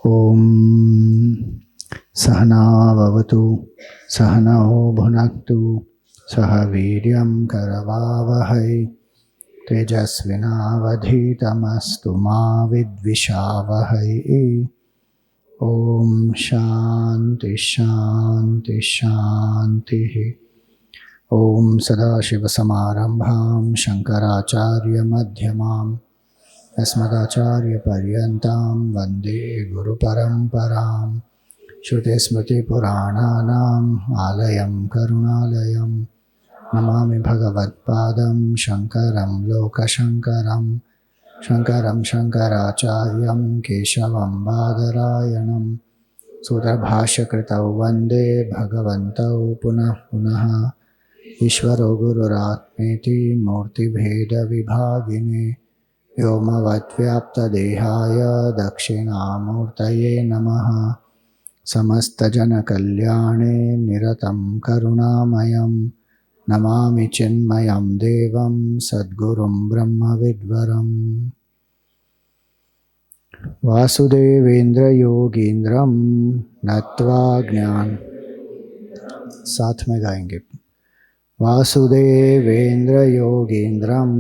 ओम सहनाववतु सहनौ भुनक्तु सह वीर्यं करवावहै तेजस्विनावधीतमस्तु मा विद्विषावहै। ओम शांति शांति शांति। ओम सदाशिवसमारंभां शंकराचार्यमध्यमाम् अस्मदाचार्यपर्यन्तां वन्दे गुरुपरम्परां। श्रुतिस्मृतिपुराणानाम् आलयं करुणालयं नमामि भगवत्पादं शङ्करं लोकशङ्करं। शङ्करं शङ्कराचार्यं केशवं बादरायणं सूत्रभाष्यकृतौ वन्दे भगवन्तौ पुनः पुनः। ईश्वरो गुरुरात्मेति मूर्तिभेदविभागिने व्योमवद्व्याप्तदेहाय दक्षिणामूर्तये नमः। समस्तजनकल्याणे निरतं करुणामयं नमामि चिन्मयं देवं सद्गुरुं ब्रह्मविद्वरम्। वासुदेवेन्द्रयोगीन्द्रं नत्वा ज्ञान साथ में गाएंगे। वासुदेवेन्द्रयोगीन्द्रं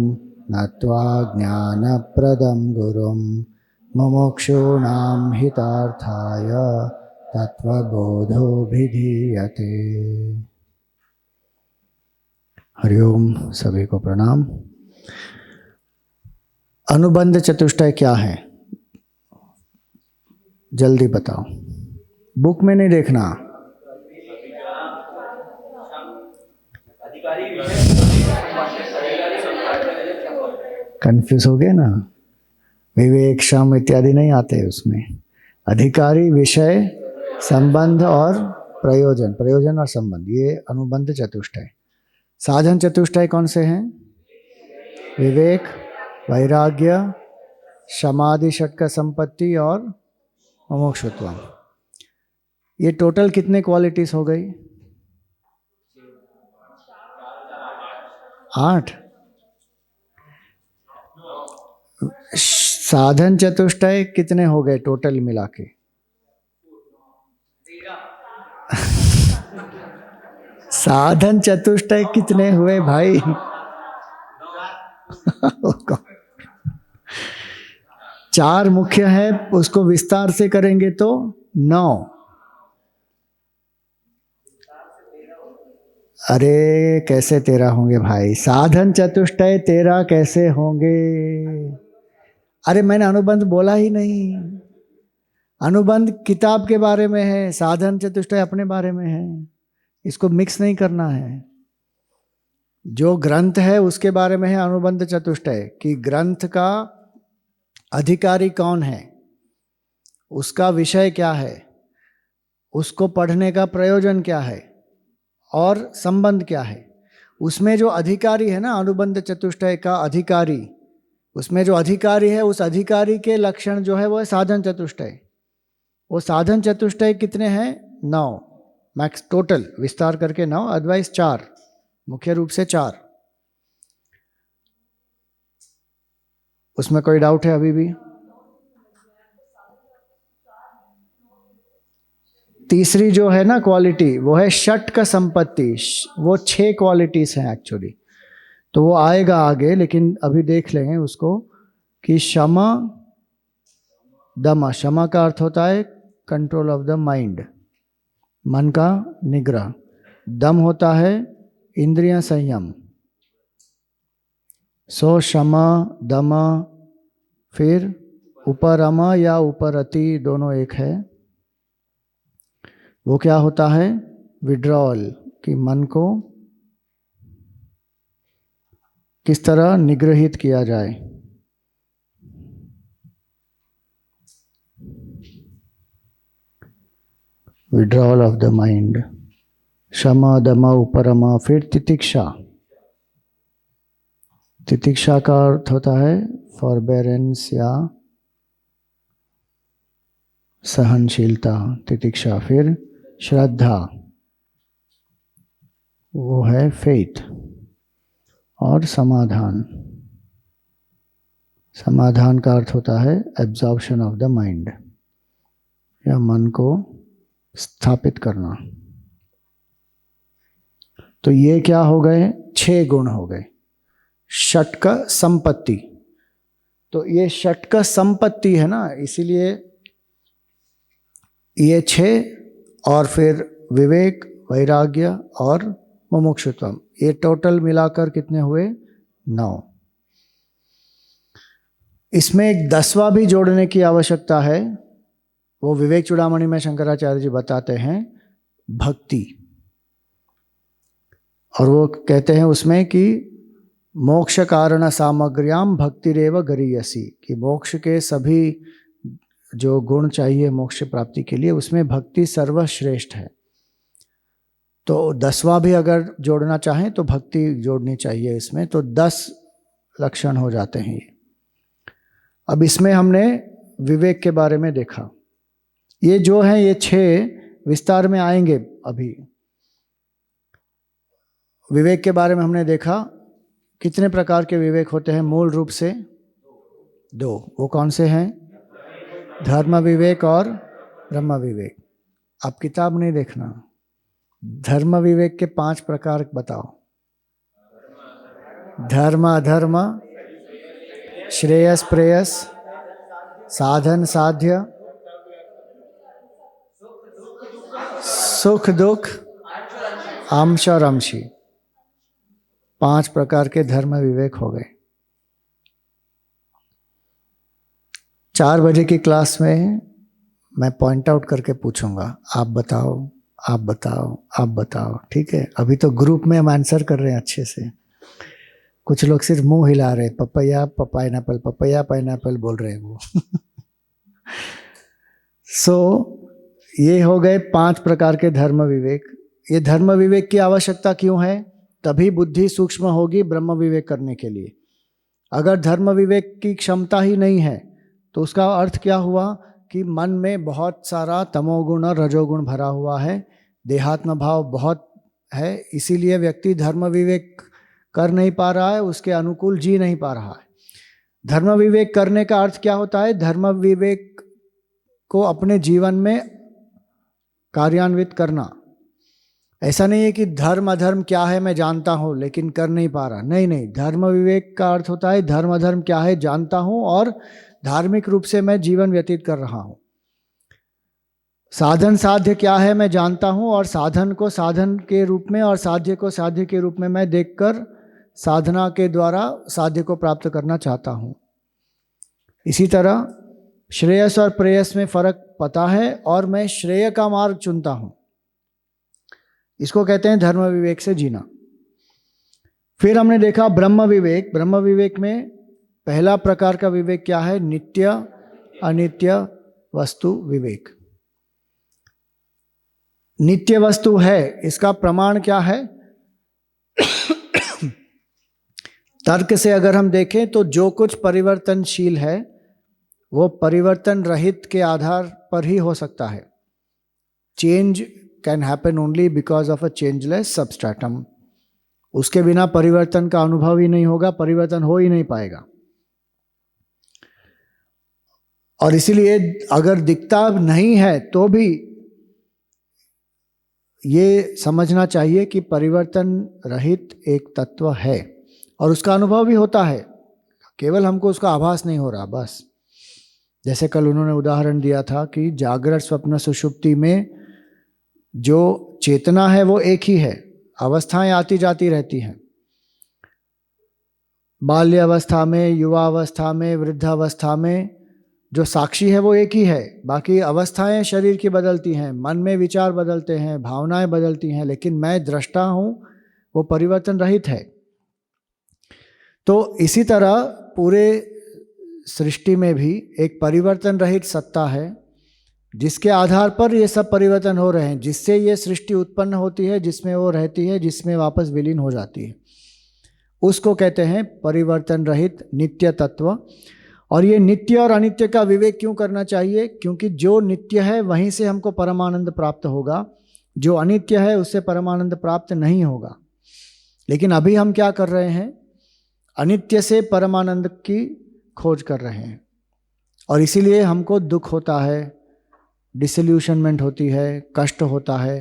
नत्वा ज्ञानप्रदं गुरुं मुमुक्षूणां हितार्थाय तत्त्वबोधोऽभिधीयते। हरिओम, सभी को प्रणाम। अनुबंध चतुष्टय क्या है, जल्दी बताओ। बुक में नहीं देखना। कंफ्यूज हो गए ना, विवेक क्षम इत्यादि नहीं आते उसमें। अधिकारी, विषय, संबंध और प्रयोजन, प्रयोजन और संबंध, ये अनुबंध चतुष्टय। साधन चतुष्टय कौन से हैं? विवेक, वैराग्य, समाधि, षट्क संपत्ति और मुमुक्षुत्व। ये टोटल कितने क्वालिटीज हो गई? 8। साधन चतुष्टय कितने हो गए टोटल मिला के? साधन चतुष्टय कितने हुए भाई? 4 मुख्य है, उसको विस्तार से करेंगे तो 9। अरे कैसे 13 होंगे भाई? साधन चतुष्टय 13 कैसे होंगे? अरे मैंने अनुबंध बोला ही नहीं। अनुबंध किताब के बारे में है, साधन चतुष्टय अपने बारे में है। इसको मिक्स नहीं करना है। जो ग्रंथ है उसके बारे में है अनुबंध चतुष्टय, कि ग्रंथ का अधिकारी कौन है, उसका विषय क्या है, उसको पढ़ने का प्रयोजन क्या है और संबंध क्या है। उसमें जो अधिकारी है ना, अनुबंध चतुष्टय का अधिकारी, उसमें जो अधिकारी है उस अधिकारी के लक्षण जो है वो है साधन चतुष्टय। वो साधन चतुष्टय कितने हैं? 9 मैक्स टोटल, विस्तार करके 9, अदरवाइज 4, मुख्य रूप से 4। उसमें कोई डाउट है अभी भी? तीसरी जो है ना क्वालिटी, वो है षट्क संपत्ति। वो 6 क्वालिटीज हैं एक्चुअली, तो वो आएगा आगे, लेकिन अभी देख लेंगे उसको कि क्षमा, दमा। क्षमा का अर्थ होता है कंट्रोल ऑफ द माइंड, मन का निग्रह। दम होता है इंद्रिय संयम। सो क्षमा, दमा। फिर उपरमा या उपरति, दोनों एक है। वो क्या होता है? विड्रॉल, कि मन को किस तरह निग्रहित किया जाए। विड्रॉल ऑफ द माइंड, क्षमा, दमा, उपरमा। फिर तितिक्षा। तितिक्षा का अर्थ होता है फॉरबेरेंस या सहनशीलता, तितिक्षा। फिर श्रद्धा, वो है फेथ। और समाधान, समाधान का अर्थ होता है एब्जॉर्प्शन ऑफ द माइंड। या मन को स्थापित करना। तो ये क्या हो गए? 6 गुण हो गए। षटक संपत्ति। तो ये षटक संपत्ति है ना, इसीलिए ये 6 और फिर विवेक, वैराग्य और मुमुक्षुत्वम, ये टोटल मिलाकर कितने हुए? 9। इसमें एक 10वां भी जोड़ने की आवश्यकता है। वो विवेक चूड़ामणि में शंकराचार्य जी बताते हैं, भक्ति। और वो कहते हैं उसमें कि मोक्ष कारण सामग्र्याम भक्तिरेव गरीयसी, कि मोक्ष के सभी जो गुण चाहिए मोक्ष प्राप्ति के लिए, उसमें भक्ति सर्वश्रेष्ठ है। तो 10वां भी अगर जोड़ना चाहें तो भक्ति जोड़नी चाहिए इसमें, तो 10 लक्षण हो जाते हैं ये। अब इसमें हमने विवेक के बारे में देखा। ये जो है ये 6 विस्तार में आएंगे अभी। विवेक के बारे में हमने देखा कितने प्रकार के विवेक होते हैं? मूल रूप से 2। वो कौन से हैं? धर्म विवेक और ब्रह्म विवेक। आप किताब नहीं देखना, धर्म विवेक के 5 प्रकार बताओ। धर्म अधर्म, श्रेयस प्रेयस, साधन साध्य, सुख दुख, अंश और अंशी। 5 प्रकार के धर्म विवेक हो गए। 4 बजे की क्लास में मैं पॉइंट आउट करके पूछूंगा, आप बताओ, आप बताओ, आप बताओ, ठीक है? अभी तो ग्रुप में हम आंसर कर रहे हैं अच्छे से। कुछ लोग सिर्फ मुंह हिला रहे हैं, पपैया पाइनएप्पल, पपैया पाइनएप्पल बोल रहे हैं वो। ये हो गए 5 प्रकार के धर्म विवेक। ये धर्म विवेक की आवश्यकता क्यों है? तभी बुद्धि सूक्ष्म होगी ब्रह्म विवेक करने के लिए। अगर धर्म विवेक की क्षमता ही नहीं है तो उसका अर्थ क्या हुआ? कि मन में बहुत सारा तमोगुण और रजोगुण भरा हुआ है, देहात्म भाव बहुत है, इसीलिए व्यक्ति धर्म विवेक कर नहीं पा रहा है, उसके अनुकूल जी नहीं पा रहा है। धर्म विवेक करने का अर्थ क्या होता है? धर्म विवेक को अपने जीवन में कार्यान्वित करना। ऐसा नहीं है कि धर्म अधर्म क्या है मैं जानता हूं लेकिन कर नहीं पा रहा। नहीं नहीं, धर्म विवेक का अर्थ होता है धर्म अधर्म क्या है जानता हूं और धार्मिक रूप से मैं जीवन व्यतीत कर रहा हूं। साधन साध्य क्या है मैं जानता हूं और साधन को साधन के रूप में और साध्य को साध्य के रूप में मैं देखकर साधना के द्वारा साध्य को प्राप्त करना चाहता हूं। इसी तरह श्रेयस और प्रेयस में फर्क पता है और मैं श्रेय का मार्ग चुनता हूं। इसको कहते हैं धर्म विवेक से जीना। फिर हमने देखा ब्रह्म विवेक। ब्रह्म विवेक में पहला प्रकार का विवेक क्या है? नित्य अनित्य वस्तु विवेक। नित्य वस्तु है, इसका प्रमाण क्या है? तर्क से अगर हम देखें तो जो कुछ परिवर्तनशील है वो परिवर्तन रहित के आधार पर ही हो सकता है। Change can happen only because of a changeless substratum. उसके बिना परिवर्तन का अनुभव ही नहीं होगा, परिवर्तन हो ही नहीं पाएगा। और इसीलिए अगर दिखता नहीं है तो भी ये समझना चाहिए कि परिवर्तन रहित एक तत्व है और उसका अनुभव भी होता है, केवल हमको उसका आभास नहीं हो रहा बस। जैसे कल उन्होंने उदाहरण दिया था कि जागृत स्वप्न सुषुप्ति में जो चेतना है वो एक ही है, अवस्थाएं आती जाती रहती हैं। बाल्य अवस्था में, युवा अवस्था में, वृद्धावस्था में जो साक्षी है वो एक ही है। बाकी अवस्थाएं शरीर की बदलती हैं, मन में विचार बदलते हैं, भावनाएं बदलती हैं, लेकिन मैं दृष्टा हूं वो परिवर्तन रहित है। तो इसी तरह पूरे सृष्टि में भी एक परिवर्तन रहित सत्ता है जिसके आधार पर ये सब परिवर्तन हो रहे हैं, जिससे ये सृष्टि उत्पन्न होती है, जिसमें वो रहती है, जिसमें वापस विलीन हो जाती है। उसको कहते हैं परिवर्तन रहित नित्य तत्व। और ये नित्य और अनित्य का विवेक क्यों करना चाहिए? क्योंकि जो नित्य है वहीं से हमको परमानंद प्राप्त होगा, जो अनित्य है उससे परमानंद प्राप्त नहीं होगा। लेकिन अभी हम क्या कर रहे हैं? अनित्य से परमानंद की खोज कर रहे हैं और इसीलिए हमको दुख होता है, डिसल्यूशनमेंट होती है, कष्ट होता है।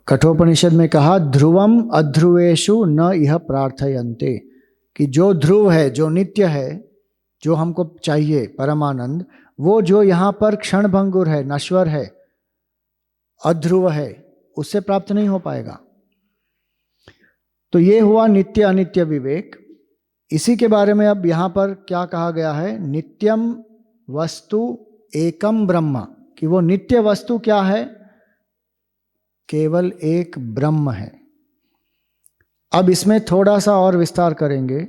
कठोपनिषद में कहा ध्रुवम अध्रुवेशु न इह प्रार्थयन्ते, कि जो ध्रुव है, जो नित्य है, जो हमको चाहिए परमानंद, वो जो यहाँ पर क्षण भंगुर है, नश्वर है, अध्रुव है, उससे प्राप्त नहीं हो पाएगा। तो ये हुआ नित्य अनित्य विवेक। इसी के बारे में अब यहाँ पर क्या कहा गया है, नित्यम वस्तु एकम ब्रह्म, कि वो नित्य वस्तु क्या है, केवल एक ब्रह्म है। अब इसमें थोड़ा सा और विस्तार करेंगे।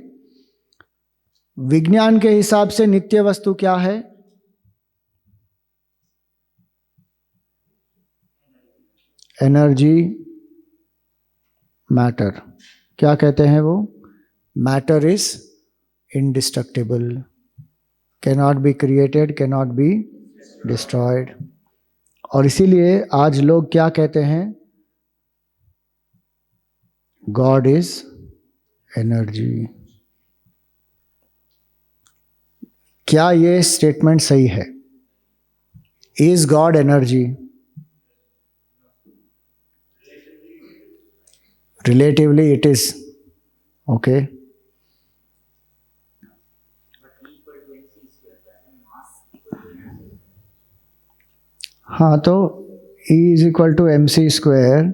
विज्ञान के हिसाब से नित्य वस्तु क्या है, एनर्जी, मैटर। क्या कहते हैं वो, matter is indestructible, cannot be created, cannot be destroyed. और इसीलिए आज लोग क्या कहते हैं, गॉड इज एनर्जी। क्या ये स्टेटमेंट सही है? Is God energy? Relatively it is, okay. हाँ, तो E is equal to M C square,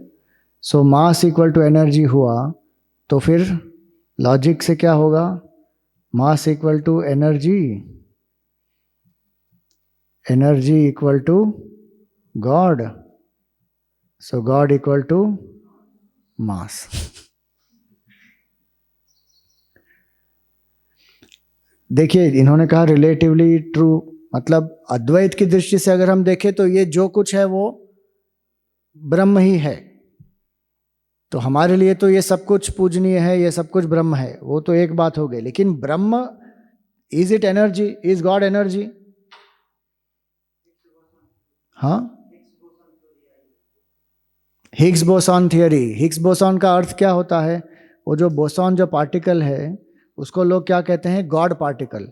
so mass equal to energy हुआ, तो फिर लॉजिक से क्या होगा, mass equal to energy, energy equal to God, so God equal to mass. देखिए, इन्होंने कहा रिलेटिवली ट्रू, मतलब अद्वैत की दृष्टि से अगर हम देखें तो ये जो कुछ है वो ब्रह्म ही है। तो हमारे लिए तो ये सब कुछ पूजनीय है, ये सब कुछ ब्रह्म है, वो तो एक बात हो गई। लेकिन Brahma, is it energy, is God energy? हाँ, Higgs boson theory. Higgs boson का अर्थ क्या होता है, वो जो बोसॉन जो पार्टिकल है उसको लोग क्या कहते हैं, गॉड पार्टिकल।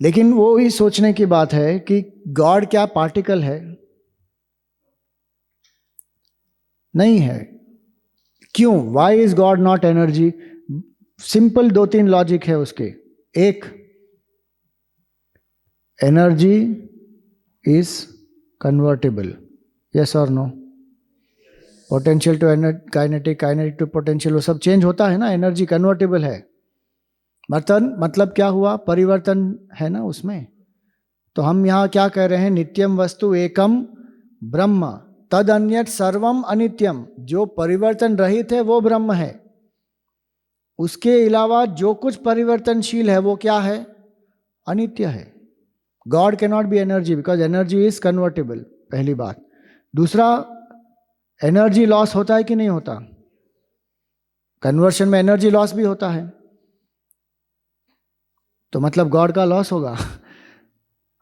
लेकिन वो ही सोचने की बात है कि गॉड क्या पार्टिकल है? नहीं है। क्यों? Why is God not energy? Simple दो तीन लॉजिक है उसके। एक, एनर्जी इज कन्वर्टेबल, यस और no? Potential to kinetic, kinetic to potential, वो सब चेंज होता है ना, एनर्जी कन्वर्टेबल है। मतलब क्या हुआ, परिवर्तन है ना उसमें। तो हम यहाँ क्या कह रहे हैं, नित्यम वस्तु एकम ब्रह्म, तद अन्यत सर्वम अनित्यम। जो परिवर्तन रहित है वो ब्रह्म है, उसके अलावा जो कुछ परिवर्तनशील है वो क्या है, अनित्य है। God can not be energy because energy is convertible, पहली बात। दूसरा, एनर्जी लॉस होता है कि नहीं होता? कन्वर्शन में एनर्जी लॉस भी होता है, तो मतलब गॉड का लॉस होगा।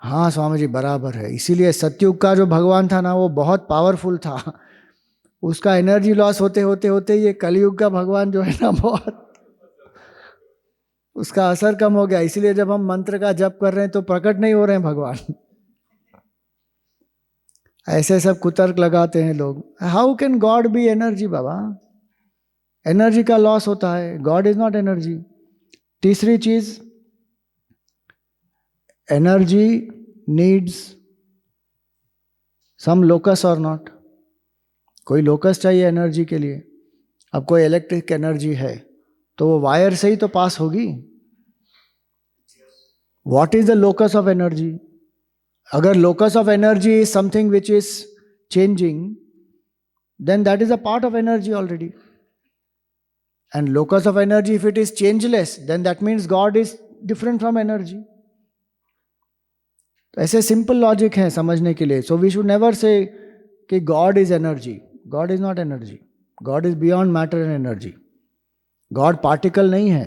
हाँ स्वामी जी, बराबर है। इसीलिए सतयुग का जो भगवान था ना, वो बहुत पावरफुल था। उसका एनर्जी लॉस होते होते होते ये कलयुग का भगवान जो है ना, बहुत उसका असर कम हो गया। इसीलिए जब हम मंत्र का जप कर रहे हैं तो प्रकट नहीं हो रहे हैं भगवान। ऐसे सब कुतर्क लगाते हैं लोग। How can God B energy Baba? Energy का लॉस होता है, गॉड इज नॉट एनर्जी। तीसरी चीज, एनर्जी नीड्स सम लोकस और नॉट? कोई लोकस चाहिए एनर्जी के लिए। अब कोई इलेक्ट्रिक एनर्जी है तो वो वायर से ही तो पास होगी। What is the locus of energy? अगर locus of energy is something which is changing, then that is a part of energy already. And locus of energy, if it is changeless, then that means God is different from energy. तो ऐसे simple logic है समझने के लिए. So we should never say कि God is energy. God is not energy. God is beyond matter and energy. God particle नहीं है.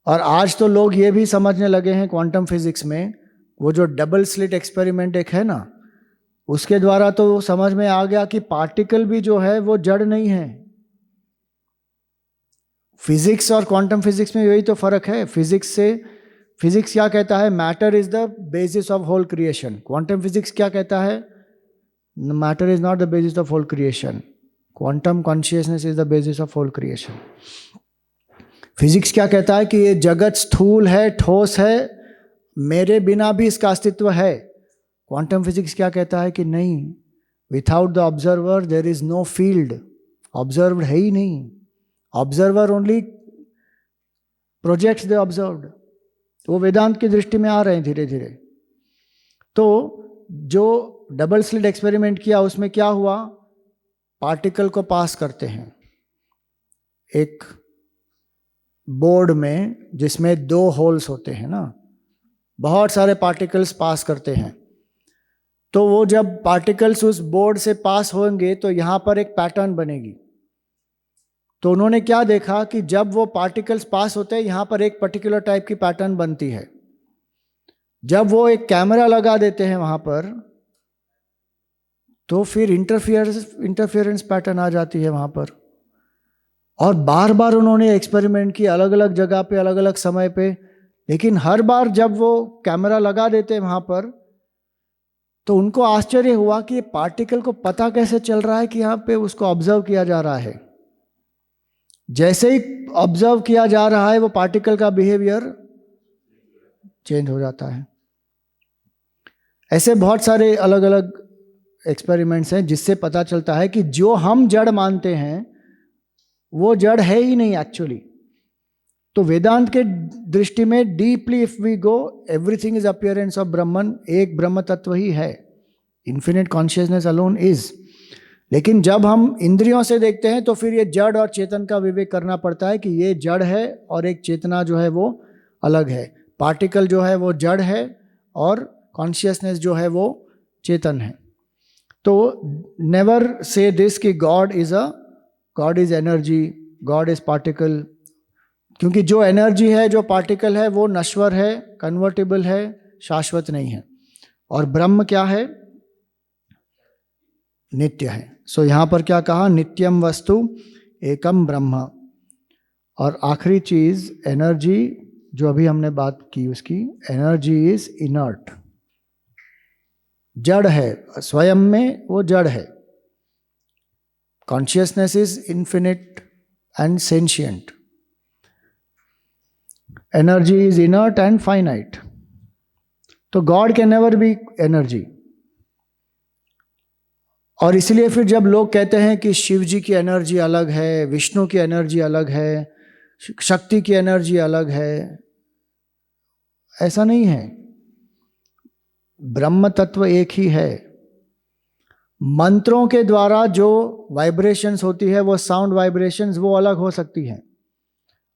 और आज तो लोग ये भी समझने लगे हैं क्वांटम फिजिक्स में, वो जो डबल स्लिट एक्सपेरिमेंट एक है ना, उसके द्वारा तो समझ में आ गया कि पार्टिकल भी जो है वो जड़ नहीं है. फिजिक्स और क्वांटम फिजिक्स में यही तो फर्क है। फिजिक्स क्या कहता है? Matter is the basis of whole creation. Quantum physics क्या कहता है? Matter is not the basis of whole creation, quantum consciousness is the basis of whole creation. Physics क्या कहता है कि ये जगत स्थूल है, ठोस है, मेरे बिना भी इसका अस्तित्व है। क्वांटम फिजिक्स क्या कहता है कि नहीं, without the observer there is no field, observed है ही नहीं, observer only projects the observed. वो वेदांत की दृष्टि में आ रहे हैं धीरे धीरे। तो जो डबल स्लिट एक्सपेरिमेंट किया उसमें क्या हुआ, पार्टिकल को पास करते हैं एक बोर्ड में जिसमें 2 होल्स होते हैं ना, बहुत सारे पार्टिकल्स पास करते हैं। तो वो जब पार्टिकल्स उस बोर्ड से पास होंगे तो यहाँ पर एक पैटर्न बनेगी। तो उन्होंने क्या देखा कि जब वो पार्टिकल्स पास होते हैं यहाँ पर एक पर्टिकुलर टाइप की पैटर्न बनती है। जब वो एक कैमरा लगा देते हैं वहाँ पर तो फिर इंटरफेरेंस पैटर्न आ जाती है वहाँ पर। और बार बार उन्होंने एक्सपेरिमेंट किया अलग अलग जगह पे, अलग अलग समय पे, लेकिन हर बार जब वो कैमरा लगा देते हैं वहाँ पर तो उनको आश्चर्य हुआ कि ये पार्टिकल को पता कैसे चल रहा है कि यहाँ पे उसको ऑब्जर्व किया जा रहा है। जैसे ही ऑब्जर्व किया जा रहा है वो पार्टिकल का बिहेवियर चेंज हो जाता है। ऐसे बहुत सारे अलग अलग एक्सपेरिमेंट्स हैं जिससे पता चलता है कि जो हम जड़ मानते हैं वो जड़ है ही नहीं एक्चुअली। तो वेदांत के दृष्टि में deeply if we go, everything is appearance of Brahman, एक ब्रह्म तत्व ही है, इन्फिनिट कॉन्शियसनेस अलोन इज। लेकिन जब हम इंद्रियों से देखते हैं तो फिर ये जड़ और चेतन का विवेक करना पड़ता है कि ये जड़ है और एक चेतना जो है वो अलग है। पार्टिकल जो है वो जड़ है और कॉन्शियसनेस जो है वो चेतन है। तो नेवर से दिस कि God is energy, God is particle, क्योंकि जो एनर्जी है, जो पार्टिकल है वो नश्वर है, कन्वर्टेबल है, शाश्वत नहीं है। और ब्रह्म क्या है? नित्य है। सो यहां पर क्या कहा? नित्यम वस्तु एकम ब्रह्म। और आखिरी चीज एनर्जी, जो अभी हमने बात की उसकी, एनर्जी इज इनर्ट, जड़ है, स्वयं में वो जड़ है। Consciousness is infinite and sentient, energy is inert and finite. तो God can never be energy. और इसलिए फिर जब लोग कहते हैं कि शिव जी की एनर्जी अलग है, विष्णु की एनर्जी अलग है, शक्ति की एनर्जी अलग है, ऐसा नहीं है। ब्रह्म तत्व एक ही है। मंत्रों के द्वारा जो वाइब्रेशंस होती है वो साउंड वाइब्रेशंस वो अलग हो सकती हैं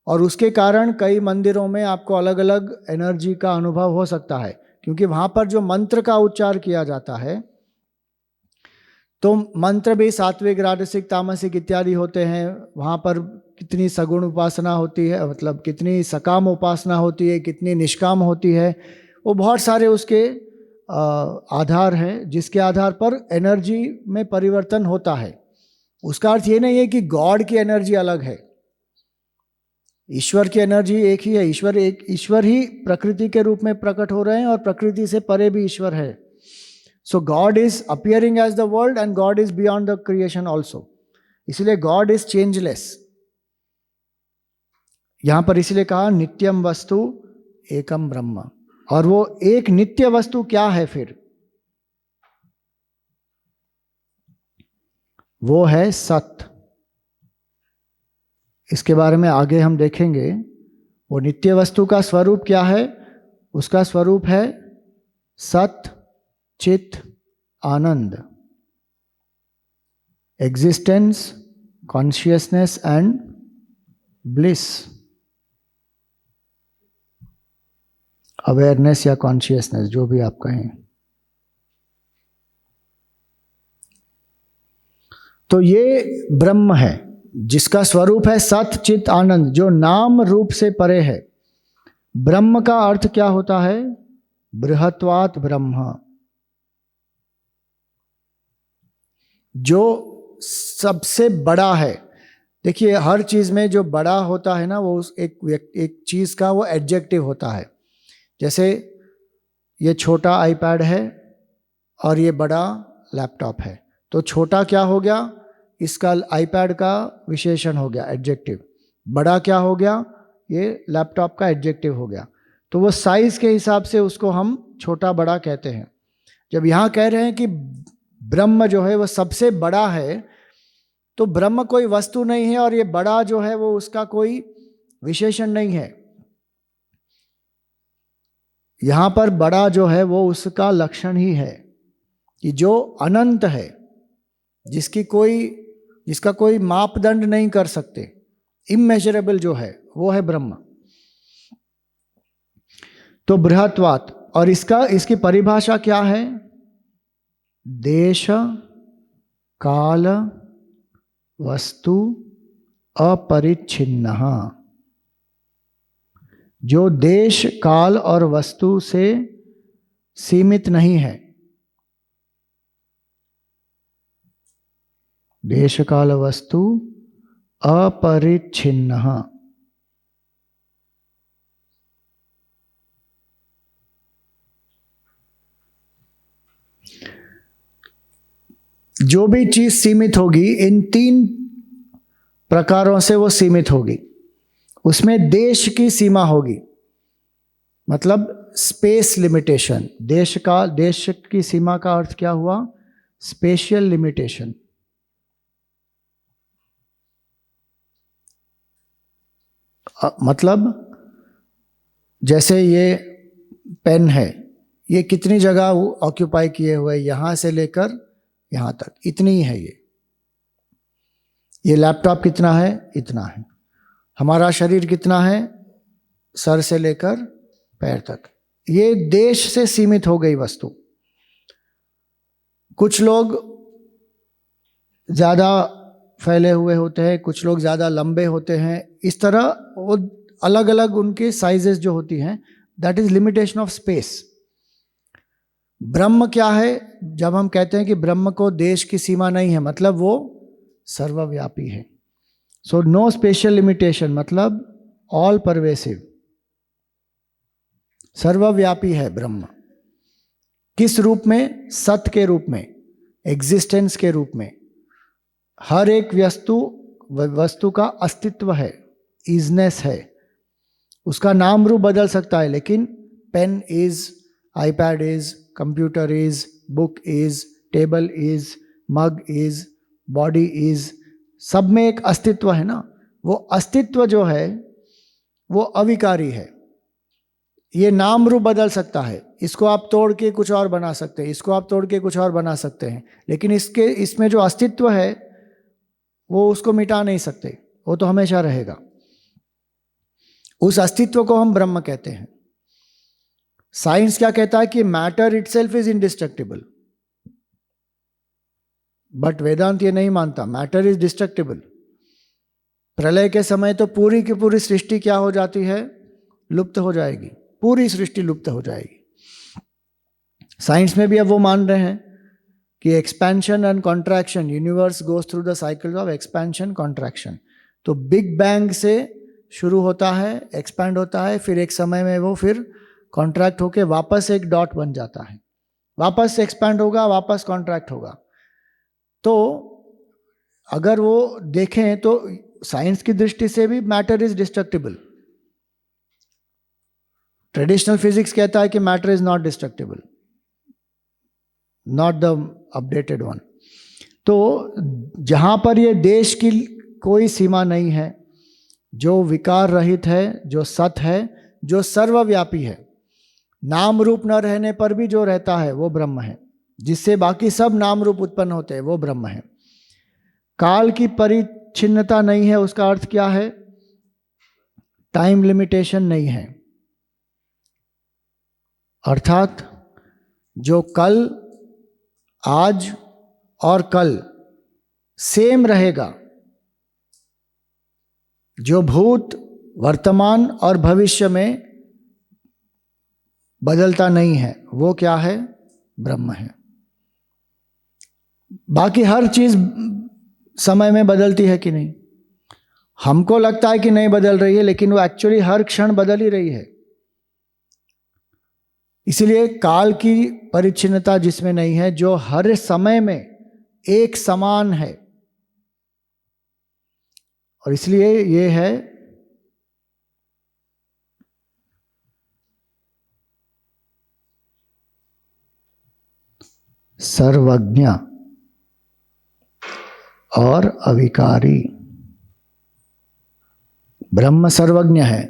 और उसके कारण कई मंदिरों में आपको अलग अलग एनर्जी का अनुभव हो सकता है, क्योंकि वहाँ पर जो मंत्र का उच्चार किया जाता है तो मंत्र भी सात्विक, राजसिक, तामसिक इत्यादि होते हैं। वहाँ पर कितनी सगुण उपासना होती है, मतलब कितनी सकाम उपासना होती है, कितनी निष्काम होती है, वो बहुत सारे उसके आधार हैं जिसके आधार पर एनर्जी में परिवर्तन होता है। उसका अर्थ ये नहीं है कि गॉड की एनर्जी अलग है। ईश्वर की एनर्जी एक ही है। ईश्वर ही प्रकृति के रूप में प्रकट हो रहे हैं और प्रकृति से परे भी ईश्वर है। So God is appearing as the world and God is beyond the creation also. इसलिए गॉड इज चेंजलेस। यहां पर इसलिए कहा नित्यम वस्तु एकम ब्रह्म। और वो एक नित्य वस्तु क्या है फिर? वो है सत्य। इसके बारे में आगे हम देखेंगे। वो नित्य वस्तु का स्वरूप क्या है? उसका स्वरूप है सत्य, चित, आनंद, existence, consciousness and bliss, awareness या कॉन्शियसनेस, जो भी आप कहें। तो ये ब्रह्म है जिसका स्वरूप है सत्य, चित, आनंद, जो नाम रूप से परे है। ब्रह्म का अर्थ क्या होता है? बृहत्वात् ब्रह्म, जो सबसे बड़ा है। देखिए हर चीज में जो बड़ा होता है ना वो एक चीज का वो एडजेक्टिव होता है। जैसे ये छोटा आईपैड है और ये बड़ा लैपटॉप है, तो छोटा क्या हो गया, इसका आईपैड का विशेषण हो गया एडजेक्टिव। बड़ा क्या हो गया, ये लैपटॉप का एडजेक्टिव हो गया। तो वो साइज के हिसाब से उसको हम छोटा बड़ा कहते हैं। जब यहाँ कह रहे हैं कि ब्रह्म जो है वो सबसे बड़ा है, तो ब्रह्म कोई वस्तु नहीं है और ये बड़ा जो है वो उसका कोई विशेषण नहीं है। यहां पर बड़ा जो है वो उसका लक्षण ही है कि जो अनंत है, जिसका कोई मापदंड नहीं कर सकते, इमेजरेबल जो है वो है ब्रह्म। तो बृहत्वात्, और इसकी परिभाषा क्या है, देश काल वस्तु अपरिच्छिन्न। जो देश काल और वस्तु से सीमित नहीं है। देश काल वस्तु अपरिच्छिन्न। जो भी चीज सीमित होगी इन 3 प्रकारों से वो सीमित होगी। उसमें देश की सीमा होगी, मतलब स्पेस लिमिटेशन। देश की सीमा का अर्थ क्या हुआ, स्पेशियल लिमिटेशन। मतलब जैसे ये पेन है, ये कितनी जगह ऑक्यूपाई किए हुए, यहां से लेकर यहां तक इतनी ही है। ये लैपटॉप कितना है, इतना है। हमारा शरीर कितना है, सर से लेकर पैर तक। ये देश से सीमित हो गई वस्तु। कुछ लोग ज्यादा फैले हुए होते हैं, कुछ लोग ज्यादा लंबे होते हैं। इस तरह वो अलग अलग उनके साइजेस जो होती हैं, that is limitation of space. ब्रह्म क्या है, जब हम कहते हैं कि ब्रह्म को देश की सीमा नहीं है, मतलब वो सर्वव्यापी है। सो नो स्पेशल लिमिटेशन, मतलब ऑल परवेसिव, सर्वव्यापी है ब्रह्म। किस रूप में, सत के रूप में, एग्जिस्टेंस के रूप में। हर एक वस्तु का अस्तित्व है, इजनेस है। उसका नाम रूप बदल सकता है, लेकिन pen is, iPad is, computer is, book is, table is, mug is, body is, सब में एक अस्तित्व है ना। वो अस्तित्व जो है वो अविकारी है। ये नाम रूप बदल सकता है, इसको आप तोड़ के कुछ और बना सकते हैं, इसको आप तोड़ के कुछ और बना सकते हैं, लेकिन इसमें जो अस्तित्व है वो उसको मिटा नहीं सकते, वो तो हमेशा रहेगा। उस अस्तित्व को हम ब्रह्म कहते हैं। साइंस क्या कहता है कि matter itself is indestructible, but Vedanta ये नहीं मानता, मैटर इज डिस्ट्रक्टिबल। प्रलय के समय तो पूरी की पूरी सृष्टि क्या हो जाती है, लुप्त हो जाएगी, पूरी सृष्टि लुप्त हो जाएगी। साइंस में भी अब वो मान रहे हैं कि expansion and contraction, universe goes through the cycle of expansion contraction. तो बिग बैंग से शुरू होता है, एक्सपैंड होता है, फिर एक समय में वो फिर कॉन्ट्रैक्ट होके वापस एक डॉट बन जाता है, वापस एक्सपैंड होगा, वापस कॉन्ट्रैक्ट होगा। तो अगर वो देखें तो साइंस की दृष्टि से भी matter is destructible. Traditional physics कहता है कि matter is not destructible, not the updated one. तो जहां पर ये देश की कोई सीमा नहीं है, जो विकार रहित है, जो सत है, जो सर्वव्यापी है, नाम रूप न रहने पर भी जो रहता है वो ब्रह्म है, जिससे बाकी सब नाम रूप उत्पन्न होते हैं, वो ब्रह्म है। काल की परिच्छिन्नता नहीं है, उसका अर्थ क्या है, टाइम लिमिटेशन नहीं है। अर्थात जो कल, आज और कल सेम रहेगा, जो भूत, वर्तमान और भविष्य में बदलता नहीं है, वो क्या है, ब्रह्म है। बाकी हर चीज समय में बदलती है कि नहीं, हमको लगता है कि नहीं बदल रही है, लेकिन वो एक्चुअली हर क्षण बदल ही रही है। इसलिए काल की परिच्छिन्नता जिसमें नहीं है, जो हर समय में एक समान है, और इसलिए ये है सर्वज्ञ और अविकारी। ब्रह्म सर्वज्ञ है।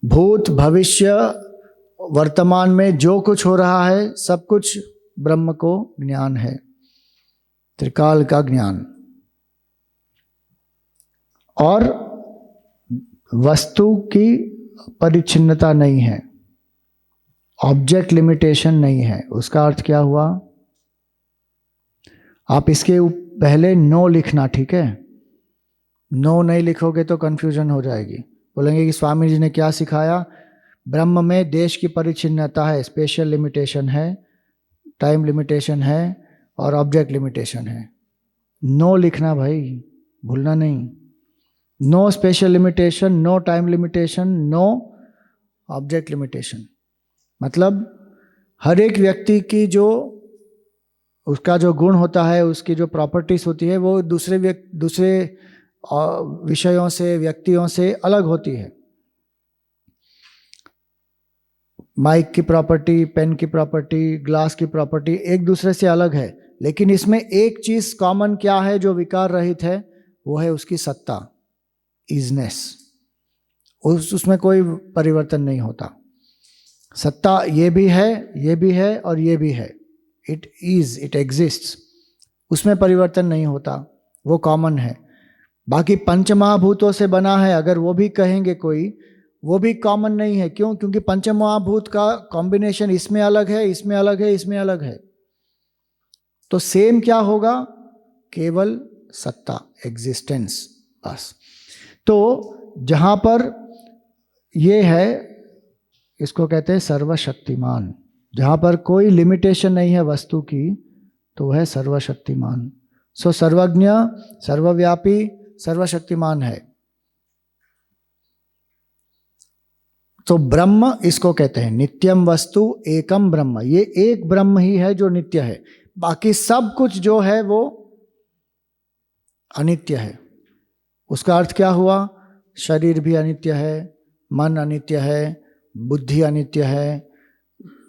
भूत भविष्य वर्तमान में जो कुछ हो रहा है सब कुछ ब्रह्म को ज्ञान है, त्रिकाल का ज्ञान। और वस्तु की परिच्छिन्नता नहीं है, ऑब्जेक्ट लिमिटेशन नहीं है। उसका अर्थ क्या हुआ? आप इसके पहले नो लिखना, ठीक है? नो नहीं लिखोगे तो कंफ्यूजन हो जाएगी। बोलेंगे कि स्वामी जी ने क्या सिखाया? ब्रह्म में देश की परिच्छिन्नता है, स्पेशल लिमिटेशन है, टाइम लिमिटेशन है और ऑब्जेक्ट लिमिटेशन है। नो लिखना भाई, भूलना नहीं। No special limitation, no time limitation, no object limitation. मतलब हर एक व्यक्ति की जो उसका जो गुण होता है, उसकी जो प्रॉपर्टीज होती है, वो दूसरे विषयों से, व्यक्तियों से अलग होती है। माइक की प्रॉपर्टी, पेन की प्रॉपर्टी, ग्लास की प्रॉपर्टी एक दूसरे से अलग है, लेकिन इसमें एक चीज कॉमन क्या है जो विकार रहित है? वो है उसकी सत्ता, इजनेस। उसमें कोई परिवर्तन नहीं होता। सत्ता ये भी है, ये भी है और ये भी है। इट इज, इट एग्जिस्ट्स, उसमें परिवर्तन नहीं होता, वो कॉमन है। बाकी पंचमहाभूतों से बना है अगर वो भी कहेंगे कोई, वो भी कॉमन नहीं है। क्यों? क्योंकि पंचमहाभूत का कॉम्बिनेशन इसमें अलग है, इसमें अलग है, इसमें अलग है। तो सेम क्या होगा? केवल सत्ता, एग्जिस्टेंस, बस। तो जहां पर ये है, इसको कहते हैं सर्वशक्तिमान। जहां पर कोई लिमिटेशन नहीं है वस्तु की, तो वह सर्वशक्तिमान। सो सर्वज्ञ, सर्वव्यापी, सर्वशक्तिमान है। तो ब्रह्म इसको कहते हैं नित्यम वस्तु एकम ब्रह्म। ये एक ब्रह्म ही है जो नित्य है, बाकी सब कुछ जो है वो अनित्य है। उसका अर्थ क्या हुआ? शरीर भी अनित्य है, मन अनित्य है, बुद्धि अनित्य है,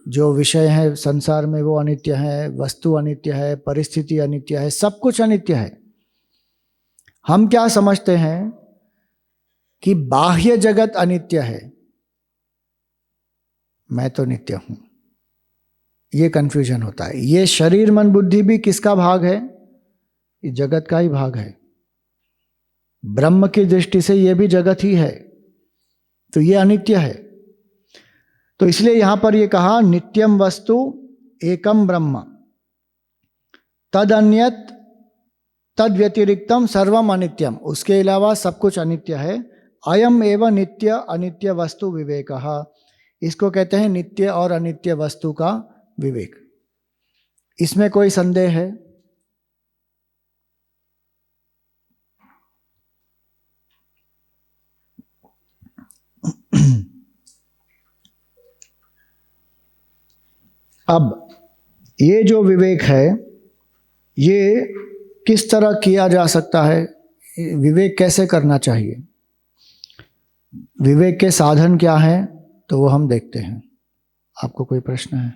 जो विषय है संसार में वो अनित्य है, वस्तु अनित्य है, परिस्थिति अनित्य है, सब कुछ अनित्य है। हम क्या समझते हैं कि बाह्य जगत अनित्य है, मैं तो नित्य हूं, ये कंफ्यूजन होता है। ये शरीर मन बुद्धि भी किसका भाग है? ये जगत का ही भाग है। ब्रह्म की दृष्टि से ये भी जगत ही है, तो ये अनित्य है। तो इसलिए यहां पर ये कहा नित्यम वस्तु एकम ब्रह्म, तद अन्यत तद व्यतिरिक्तम सर्वम अनित्यम। उसके अलावा सब कुछ अनित्य है। अयम एवं नित्य अनित्य वस्तु विवेकः। इसको कहते हैं नित्य और अनित्य वस्तु का विवेक। इसमें कोई संदेह है? अब ये जो विवेक है, ये किस तरह किया जा सकता है? विवेक कैसे करना चाहिए? विवेक के साधन क्या है? तो वो हम देखते हैं। आपको कोई प्रश्न है?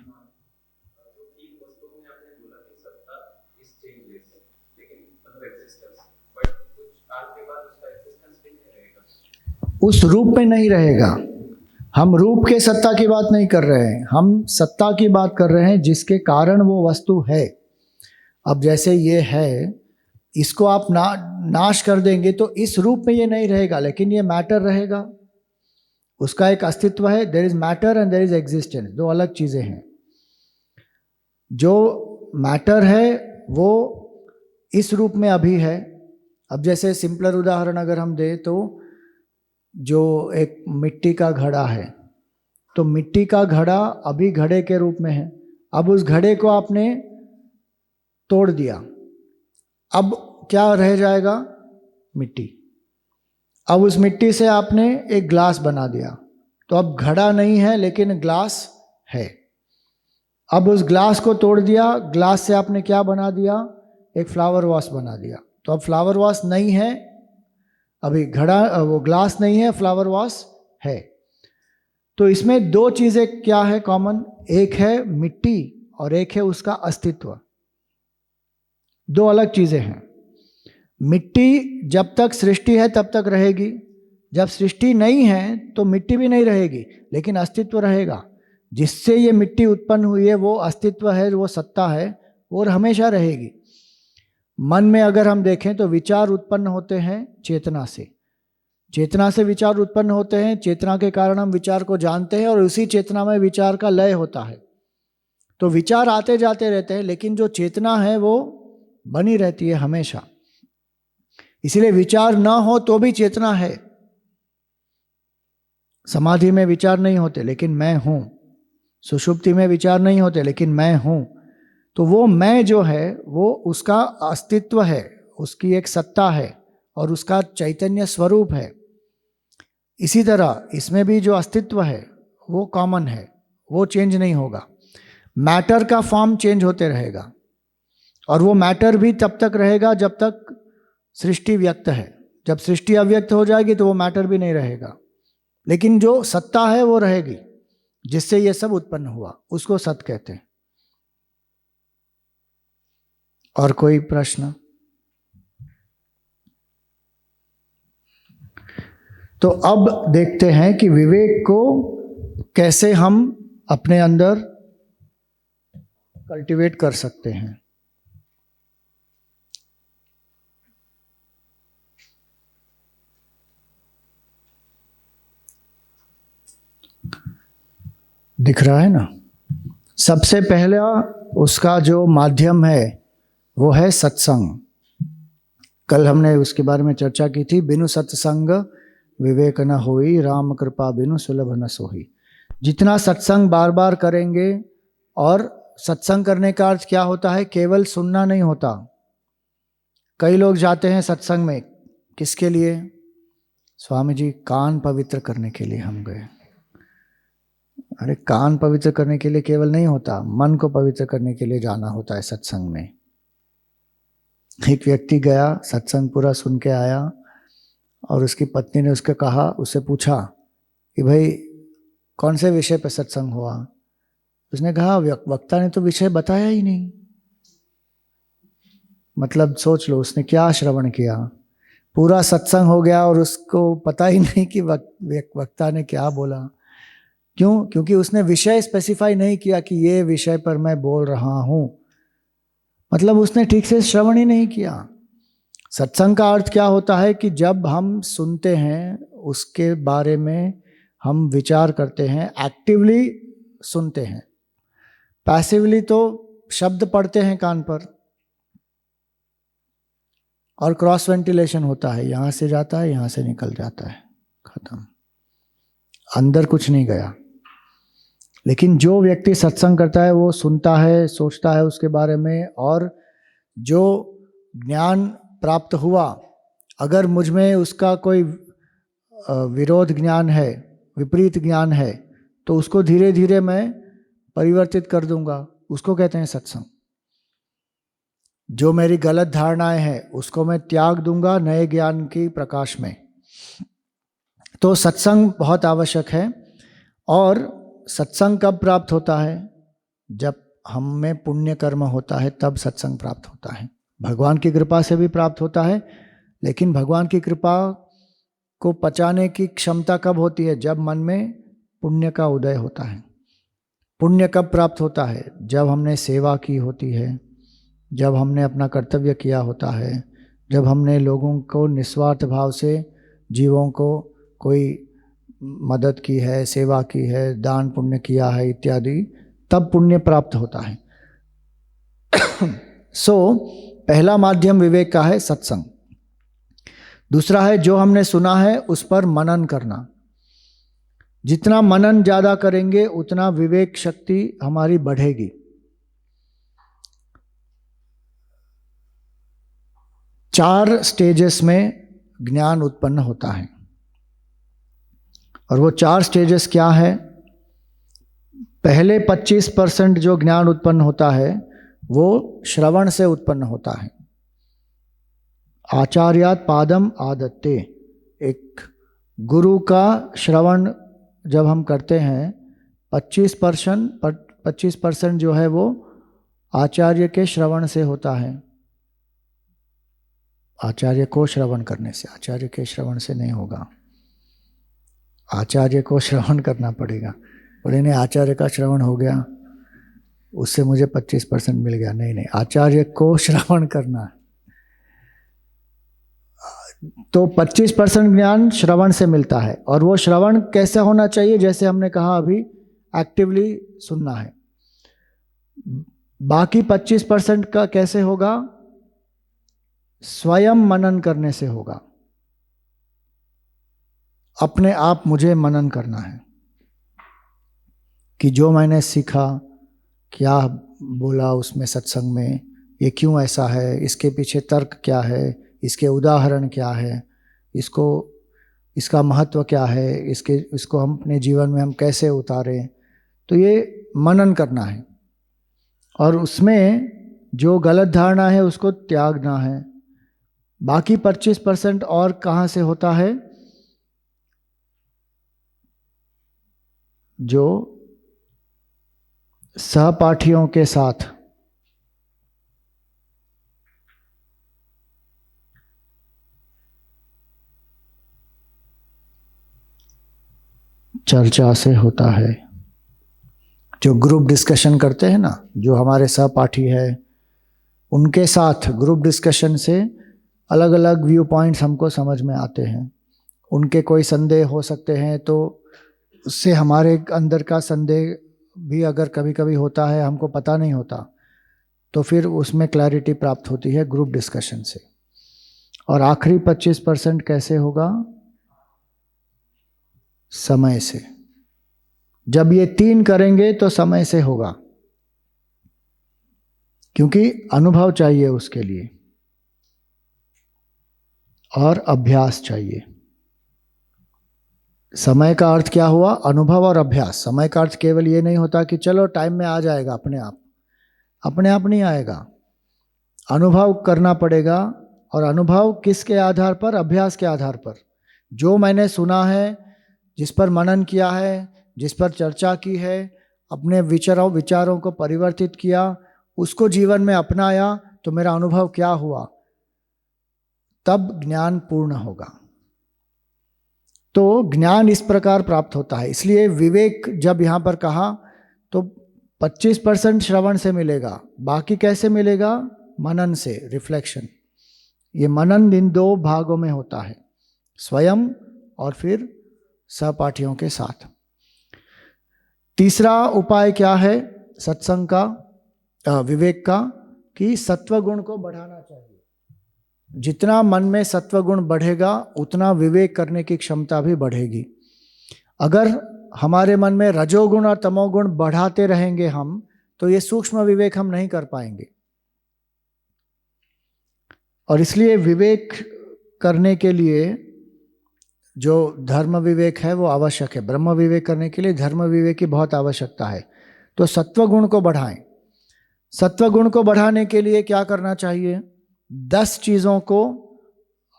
उस रूप में नहीं रहेगा। हम रूप के सत्ता की बात नहीं कर रहे हैं, हम सत्ता की बात कर रहे हैं जिसके कारण वो वस्तु है। अब जैसे ये है, इसको आप नाश कर देंगे तो इस रूप में ये नहीं रहेगा, लेकिन ये मैटर रहेगा, उसका एक अस्तित्व है। There is matter and there is existence, दो अलग चीजें हैं। जो मैटर है वो इस रूप में अभी है। अब जैसे सिंपलर उदाहरण अगर हम दें तो जो एक मिट्टी का घड़ा है, तो मिट्टी का घड़ा अभी घड़े के रूप में है। अब उस घड़े को आपने तोड़ दिया, अब क्या रह जाएगा? मिट्टी। अब उस मिट्टी से आपने एक ग्लास बना दिया, तो अब घड़ा नहीं है लेकिन ग्लास है। अब उस ग्लास को तोड़ दिया, ग्लास से आपने क्या बना दिया, एक फ्लावर वास बना दिया। तो अब फ्लावर वास नहीं है, अभी घड़ा वो ग्लास नहीं है, फ्लावर वास है। तो इसमें दो चीजें क्या है कॉमन, एक है मिट्टी और एक है उसका अस्तित्व। दो अलग चीजें हैं। मिट्टी जब तक सृष्टि है तब तक रहेगी, जब सृष्टि नहीं है तो मिट्टी भी नहीं रहेगी, लेकिन अस्तित्व रहेगा। जिससे ये मिट्टी उत्पन्न हुई है वो अस्तित्व है, वो सत्ता है, और हमेशा रहेगी। मन में अगर हम देखें तो विचार उत्पन्न होते हैं चेतना से, चेतना से विचार उत्पन्न होते हैं, चेतना के कारण हम विचार को जानते हैं और उसी चेतना में विचार का लय होता है। तो विचार आते जाते रहते हैं, लेकिन जो चेतना है वो बनी रहती है हमेशा। इसलिए विचार ना हो तो भी चेतना है। समाधि में विचार नहीं होते लेकिन मैं हूं, सुषुप्ति में विचार नहीं होते लेकिन मैं हूं। तो वो मैं जो है वो उसका अस्तित्व है, उसकी एक सत्ता है और उसका चैतन्य स्वरूप है। इसी तरह इसमें भी जो अस्तित्व है वो कॉमन है, वो चेंज नहीं होगा। मैटर का फॉर्म चेंज होते रहेगा, और वो मैटर भी तब तक रहेगा जब तक सृष्टि व्यक्त है। जब सृष्टि अव्यक्त हो जाएगी तो वो मैटर भी नहीं रहेगा, लेकिन जो सत्ता है वो रहेगी, जिससे ये सब उत्पन्न हुआ, उसको सत कहते हैं। और कोई प्रश्न? तो अब देखते हैं कि विवेक को कैसे हम अपने अंदर कल्टीवेट कर सकते हैं। दिख रहा है ना? सबसे पहला उसका जो माध्यम है वो है सत्संग। कल हमने उसके बारे में चर्चा की थी। बिनु सत्संग विवेक न होई, राम कृपा बिनु सुलभ न सोई। जितना सत्संग बार बार करेंगे, और सत्संग करने का अर्थ क्या होता है, केवल सुनना नहीं होता। कई लोग जाते हैं सत्संग में, किसके लिए? स्वामी जी कान पवित्र करने के लिए हम गए। अरे कान पवित्र करने के लिए केवल नहीं होता, मन को पवित्र करने के लिए जाना होता है सत्संग में। एक व्यक्ति गया, सत्संग पूरा सुन के आया, और उसकी पत्नी ने उसके कहा, उससे पूछा कि भाई कौन से विषय पर सत्संग हुआ? उसने कहा वक्ता ने तो विषय बताया ही नहीं। मतलब सोच लो उसने क्या श्रवण किया। पूरा सत्संग हो गया और उसको पता ही नहीं कि वक्ता ने क्या बोला। क्यों? क्योंकि उसने विषय स्पेसिफाई नहीं किया कि ये विषय पर मैं बोल रहा हूं। मतलब उसने ठीक से श्रवण ही नहीं किया। सत्संग का अर्थ क्या होता है कि जब हम सुनते हैं उसके बारे में हम विचार करते हैं, एक्टिवली सुनते हैं। पैसिवली तो शब्द पढ़ते हैं कान पर, और क्रॉस वेंटिलेशन होता है, यहां से जाता है यहां से निकल जाता है, खत्म, अंदर कुछ नहीं गया। लेकिन जो व्यक्ति सत्संग करता है वो सुनता है, सोचता है उसके बारे में, और जो ज्ञान प्राप्त हुआ, अगर मुझ में उसका कोई विरोध ज्ञान है, विपरीत ज्ञान है, तो उसको धीरे धीरे मैं परिवर्तित कर दूंगा। उसको कहते हैं सत्संग। जो मेरी गलत धारणाएं हैं उसको मैं त्याग दूंगा नए ज्ञान की प्रकाश में। तो सत्संग बहुत आवश्यक है। और सत्संग कब प्राप्त होता है? जब हम में पुण्य कर्म होता है, तब सत्संग प्राप्त होता है। भगवान की कृपा से भी प्राप्त होता है, लेकिन भगवान की कृपा को पचाने की क्षमता कब होती है? जब मन में पुण्य का उदय होता है। पुण्य कब प्राप्त होता है? जब हमने सेवा की होती है, जब हमने अपना कर्तव्य किया होता है, जब हमने लोगों को निस्वार्थ भाव से, जीवों को कोई मदद की है, सेवा की है, दान पुण्य किया है इत्यादि, तब पुण्य प्राप्त होता है। पहला माध्यम विवेक का है सत्संग। दूसरा है जो हमने सुना है उस पर मनन करना। जितना मनन ज्यादा करेंगे उतना विवेक शक्ति हमारी बढ़ेगी। चार स्टेजेस में ज्ञान उत्पन्न होता है। और वो 4 स्टेजेस क्या है? पहले 25% जो ज्ञान उत्पन्न होता है वो श्रवण से उत्पन्न होता है। आचार्यात पादम आदत्ते, एक गुरु का श्रवण जब हम करते हैं 25% जो है वो आचार्य के श्रवण से होता है। आचार्य को श्रवण करने से, आचार्य के श्रवण से नहीं होगा, आचार्य को श्रवण करना पड़ेगा। बोले नहीं आचार्य का श्रवण हो गया उससे मुझे 25% मिल गया, नहीं नहीं, आचार्य को श्रवण करना। तो 25% ज्ञान श्रवण से मिलता है। और वो श्रवण कैसे होना चाहिए? जैसे हमने कहा अभी, एक्टिवली सुनना है। बाकी 25% का कैसे होगा? स्वयं मनन करने से होगा। अपने आप मुझे मनन करना है कि जो मैंने सीखा, क्या बोला उसमें सत्संग में, ये क्यों ऐसा है, इसके पीछे तर्क क्या है, इसके उदाहरण क्या है, इसका महत्व क्या है, इसको हम अपने जीवन में हम कैसे उतारें। तो ये मनन करना है और उसमें जो गलत धारणा है उसको त्यागना है। बाकी 25% और कहाँ से होता है? जो सहपाठियों के साथ चर्चा से होता है। जो ग्रुप डिस्कशन करते हैं ना, जो हमारे सहपाठी है उनके साथ ग्रुप डिस्कशन से अलग अलग व्यू पॉइंट्स हमको समझ में आते हैं। उनके कोई संदेह हो सकते हैं तो उससे हमारे अंदर का संदेह भी अगर कभी कभी होता है, हमको पता नहीं होता, तो फिर उसमें क्लैरिटी प्राप्त होती है ग्रुप डिस्कशन से। और आखिरी 25% कैसे होगा? समय से। जब ये 3 करेंगे तो समय से होगा, क्योंकि अनुभव चाहिए उसके लिए और अभ्यास चाहिए। समय का अर्थ क्या हुआ? अनुभव और अभ्यास। समय का अर्थ केवल ये नहीं होता कि चलो टाइम में आ जाएगा अपने आप, अपने आप नहीं आएगा, अनुभव करना पड़ेगा। और अनुभव किसके आधार पर? अभ्यास के आधार पर। जो मैंने सुना है, जिस पर मनन किया है, जिस पर चर्चा की है, अपने विचारों को परिवर्तित किया, उसको जीवन में अपनाया, तो मेरा अनुभव क्या हुआ, तब ज्ञान पूर्ण होगा। तो ज्ञान इस प्रकार प्राप्त होता है। इसलिए विवेक जब यहाँ पर कहा तो 25% श्रवण से मिलेगा, बाकी कैसे मिलेगा? मनन से, रिफ्लेक्शन। ये मनन इन 2 भागों में होता है, स्वयं और फिर सहपाठियों के साथ। तीसरा उपाय क्या है सत्संग का, विवेक का? कि सत्व गुण को बढ़ाना चाहिए। जितना मन में सत्व गुण बढ़ेगा उतना विवेक करने की क्षमता भी बढ़ेगी। अगर हमारे मन में रजोगुण और तमोगुण बढ़ाते रहेंगे हम, तो ये सूक्ष्म विवेक हम नहीं कर पाएंगे। और इसलिए विवेक करने के लिए जो धर्म विवेक है वो आवश्यक है। ब्रह्म विवेक करने के लिए धर्म विवेक की बहुत आवश्यकता है। तो सत्व गुण को बढ़ाएं। सत्व गुण को बढ़ाने के लिए क्या करना चाहिए? 10 चीज़ों को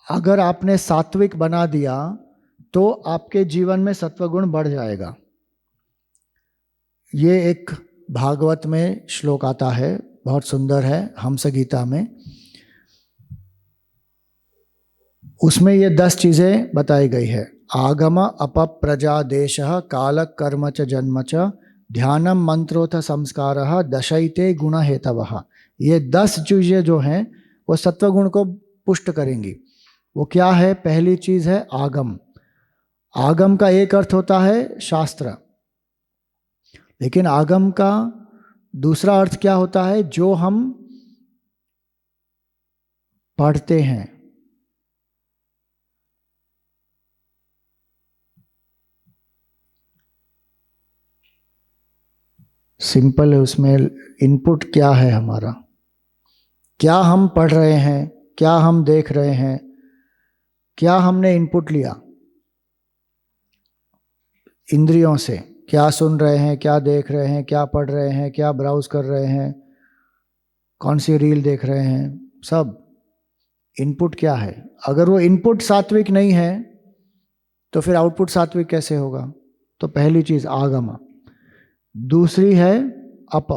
अगर आपने सात्विक बना दिया तो आपके जीवन में सत्वगुण बढ़ जाएगा। ये एक भागवत में श्लोक आता है, बहुत सुंदर है, हंस गीता में। उसमें ये 10 चीज़ें बताई गई है। आगम अपप्रजा देश काल कर्म च जन्म च ध्यानम मंत्रोथ संस्कार दशैते गुण हेतवः। ये 10 चीज़ें जो हैं वो सत्वगुण को पुष्ट करेंगी। वो क्या है? पहली चीज़ है आगम। आगम का एक अर्थ होता है शास्त्र, लेकिन आगम का दूसरा अर्थ क्या होता है? जो हम पढ़ते हैं। सिंपल है, उसमें इनपुट क्या है हमारा, क्या हम पढ़ रहे हैं, क्या हम देख रहे हैं, क्या हमने इनपुट लिया। इंद्रियों से क्या सुन रहे हैं, क्या देख रहे हैं, क्या पढ़ रहे हैं, क्या ब्राउज कर रहे हैं, कौन सी रील देख रहे हैं, सब इनपुट क्या है। अगर वो इनपुट सात्विक नहीं है तो फिर आउटपुट सात्विक कैसे होगा। तो पहली चीज आगम। दूसरी है अप।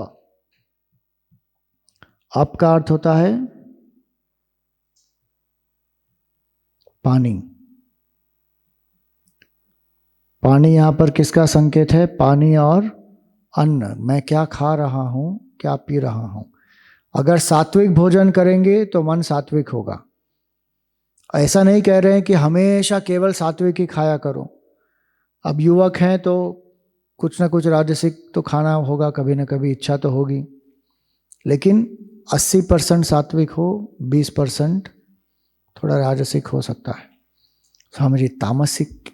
अप का अर्थ होता है पानी। पानी यहां पर किसका संकेत है? पानी और अन्न। मैं क्या खा रहा हूं, क्या पी रहा हूं। अगर सात्विक भोजन करेंगे तो मन सात्विक होगा। ऐसा नहीं कह रहे हैं कि हमेशा केवल सात्विक ही खाया करो। अब युवक हैं तो कुछ ना कुछ राजसिक तो खाना होगा, कभी ना कभी इच्छा तो होगी, लेकिन 80% सात्विक हो, 20% थोड़ा राजसिक हो सकता है। स्वामी जी तामसिक,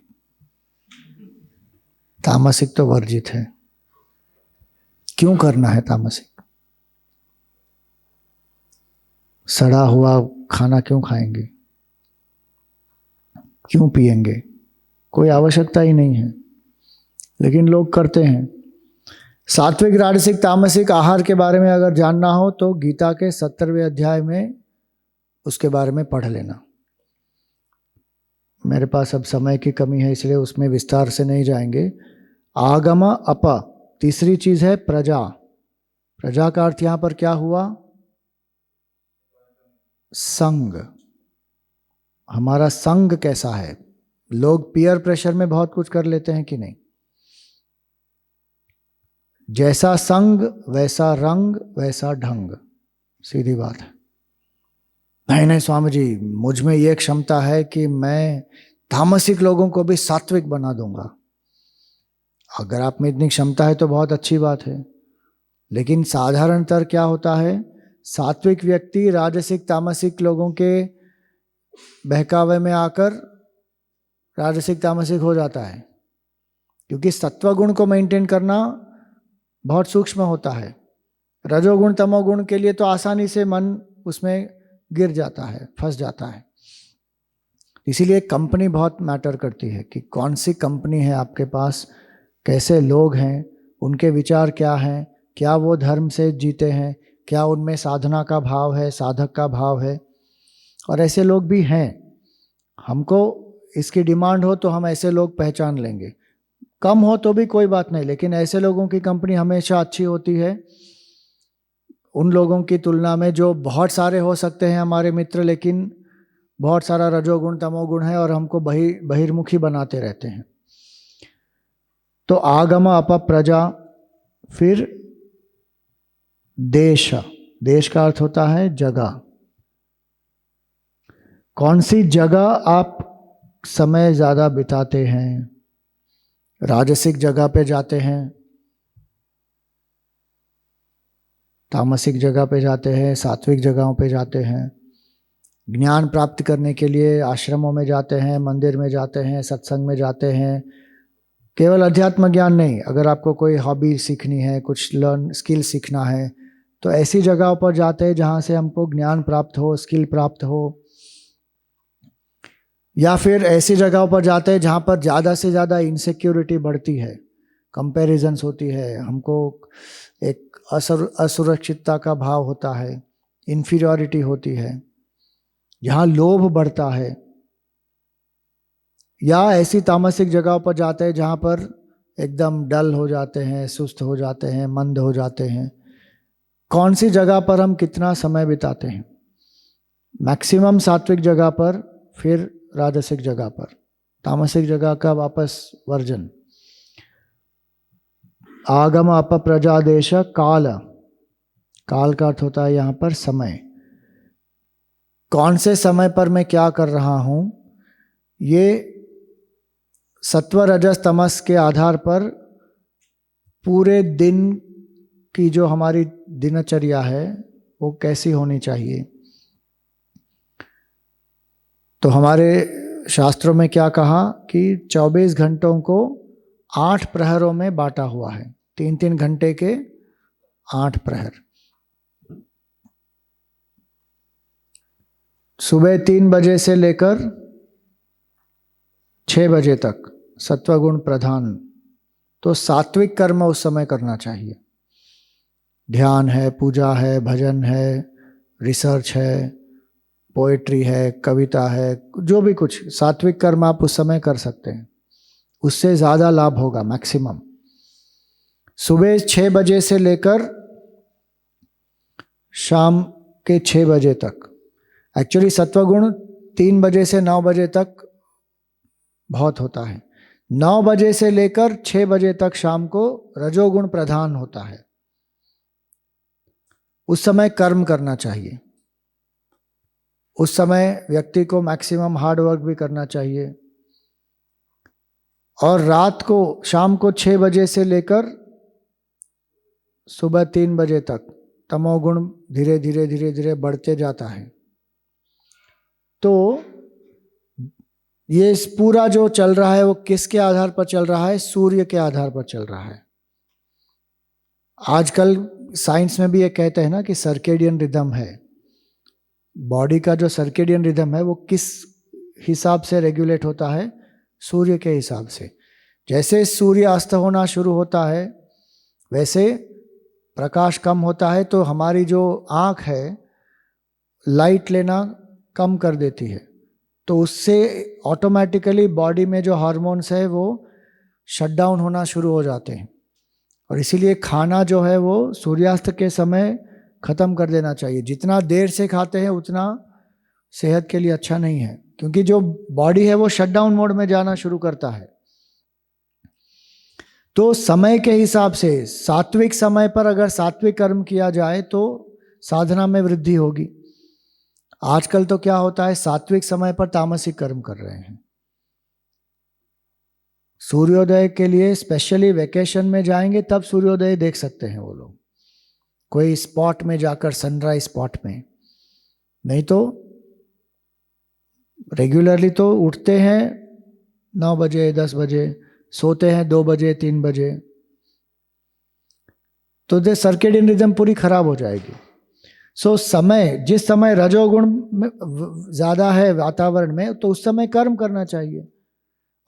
तामसिक तो वर्जित है। क्यों करना है तामसिक? सड़ा हुआ खाना क्यों खाएंगे, क्यों पिएंगे? कोई आवश्यकता ही नहीं है, लेकिन लोग करते हैं। सात्विक, राजसिक, तामसिक आहार के बारे में अगर जानना हो तो गीता के 70वें अध्याय में उसके बारे में पढ़ लेना। मेरे पास अब समय की कमी है इसलिए उसमें विस्तार से नहीं जाएंगे। आगम अप, तीसरी चीज है प्रजा। प्रजा का अर्थ यहां पर क्या हुआ? संग। हमारा संग कैसा है? लोग पीयर प्रेशर में बहुत कुछ कर लेते हैं कि नहीं? जैसा संग वैसा रंग वैसा ढंग, सीधी बात है। नहीं नहीं स्वामी जी, मुझ में ये क्षमता है कि मैं तामसिक लोगों को भी सात्विक बना दूंगा। अगर आप में इतनी क्षमता है तो बहुत अच्छी बात है, लेकिन साधारणतर क्या होता है, सात्विक व्यक्ति राजसिक तामसिक लोगों के बहकावे में आकर राजसिक तामसिक हो जाता है, क्योंकि सत्वगुण को मेंटेन करना बहुत सूक्ष्म होता है। रजोगुण तमोगुण के लिए तो आसानी से मन उसमें गिर जाता है, फंस जाता है। इसीलिए कंपनी बहुत मैटर करती है कि कौन सी कंपनी है आपके पास, कैसे लोग हैं, उनके विचार क्या हैं, क्या वो धर्म से जीते हैं, क्या उनमें साधना का भाव है, साधक का भाव है। और ऐसे लोग भी हैं, हमको इसकी डिमांड हो तो हम ऐसे लोग पहचान लेंगे। कम हो तो भी कोई बात नहीं, लेकिन ऐसे लोगों की कंपनी हमेशा अच्छी होती है उन लोगों की तुलना में जो बहुत सारे हो सकते हैं हमारे मित्र, लेकिन बहुत सारा रजोगुण तमोगुण है और हमको बहिर्मुखी बनाते रहते हैं। तो आगम अप प्रजा। फिर देश। देश का अर्थ होता है जगह। कौन सी जगह आप समय ज्यादा बिताते हैं? राजसिक जगह पे जाते हैं, तामसिक जगह पे जाते हैं, सात्विक जगहों पे जाते हैं। ज्ञान प्राप्त करने के लिए आश्रमों में जाते हैं, मंदिर में जाते हैं, सत्संग में जाते हैं। केवल अध्यात्म ज्ञान नहीं, अगर आपको कोई हॉबी सीखनी है, कुछ लर्न स्किल सीखना है, तो ऐसी जगहों पर जाते हैं जहाँ से हमको ज्ञान प्राप्त हो, स्किल प्राप्त हो। या फिर ऐसी जगहों पर जाते हैं जहाँ पर ज़्यादा से ज़्यादा इनसिक्योरिटी बढ़ती है, कंपैरिजंस होती है, हमको एक असुरक्षितता का भाव होता है, इन्फीरियॉरिटी होती है, यहाँ लोभ बढ़ता है। या ऐसी तामसिक जगहों पर जाते हैं जहाँ पर एकदम डल हो जाते हैं, सुस्त हो जाते हैं, मंद हो जाते हैं। कौन सी जगह पर हम कितना समय बिताते हैं? मैक्सिमम सात्विक जगह पर, फिर राजसिक जगह पर, तामसिक जगह का वापस वर्जन। आगम अप प्रजादेश काल। काल का अर्थ होता है यहाँ पर समय। कौन से समय पर मैं क्या कर रहा हूँ, ये सत्व रजस तमस के आधार पर पूरे दिन की जो हमारी दिनचर्या है वो कैसी होनी चाहिए। तो हमारे शास्त्रों में क्या कहा कि 24 घंटों को 8 प्रहरों में बांटा हुआ है, 3-3 घंटे के 8 प्रहर। सुबह 3 बजे से लेकर 6 बजे तक सत्वगुण प्रधान तो सात्विक कर्म उस समय करना चाहिए। ध्यान है, पूजा है, भजन है, रिसर्च है, पोएट्री है, कविता है, जो भी कुछ सात्विक कर्म आप उस समय कर सकते हैं, उससे ज़्यादा लाभ होगा मैक्सिमम। सुबह 6 बजे से लेकर शाम के 6 बजे तक, एक्चुअली सत्वगुण 3 बजे से 9 बजे तक बहुत होता है। 9 बजे से लेकर 6 बजे तक शाम को रजोगुण प्रधान होता है। उस समय कर्म करना चाहिए। उस समय व्यक्ति को मैक्सिमम हार्ड वर्क भी करना चाहिए। और रात को, शाम को 6 बजे से लेकर सुबह 3 बजे तक तमोगुण धीरे धीरे धीरे धीरे बढ़ते जाता है। तो ये पूरा जो चल रहा है वो किसके आधार पर चल रहा है? सूर्य के आधार पर चल रहा है। आजकल साइंस में भी ये कहते हैं ना कि सर्केडियन रिदम है। बॉडी का जो सर्केडियन रिदम है वो किस हिसाब से रेगुलेट होता है? सूर्य के हिसाब से। जैसे सूर्य अस्त होना शुरू होता है वैसे प्रकाश कम होता है, तो हमारी जो आँख है लाइट लेना कम कर देती है, तो उससे ऑटोमेटिकली बॉडी में जो हार्मोन्स है वो शट डाउन होना शुरू हो जाते हैं। और इसीलिए खाना जो है वो सूर्यास्त के समय ख़त्म कर देना चाहिए। जितना देर से खाते हैं उतना सेहत के लिए अच्छा नहीं है, क्योंकि जो बॉडी है वो शट डाउन मोड में जाना शुरू करता है। तो समय के हिसाब से सात्विक समय पर अगर सात्विक कर्म किया जाए तो साधना में वृद्धि होगी। आजकल तो क्या होता है, सात्विक समय पर तामसिक कर्म कर रहे हैं। सूर्योदय के लिए स्पेशली वेकेशन में जाएंगे तब सूर्योदय देख सकते हैं वो लोग, कोई स्पॉट में जाकर, सनराइज स्पॉट में। नहीं तो रेगुलरली तो उठते हैं 9 बजे 10 बजे, सोते हैं 2 बजे 3 बजे, तो दे सर्केडियन रिदम पूरी खराब हो जाएगी। सो समय, जिस समय रजोगुण ज़्यादा है वातावरण में तो उस समय कर्म करना चाहिए,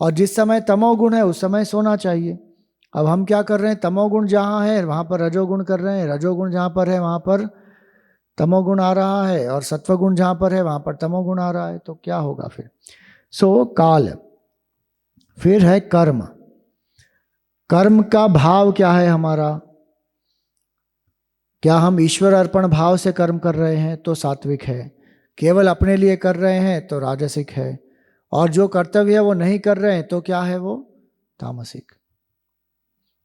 और जिस समय तमोगुण है उस समय सोना चाहिए। अब हम क्या कर रहे हैं, तमोगुण जहाँ है वहाँ पर रजोगुण कर रहे हैं, रजोगुण जहाँ पर है वहाँ पर तमोगुण आ रहा है, और सत्वगुण जहाँ पर है वहाँ पर तमोगुण आ रहा है, तो क्या होगा फिर? सो काल। फिर है कर्म। कर्म का भाव क्या है हमारा? क्या हम ईश्वर अर्पण भाव से कर्म कर रहे हैं तो सात्विक है, केवल अपने लिए कर रहे हैं तो राजसिक है, और जो कर्तव्य है वो नहीं कर रहे हैं तो क्या है? वो तामसिक।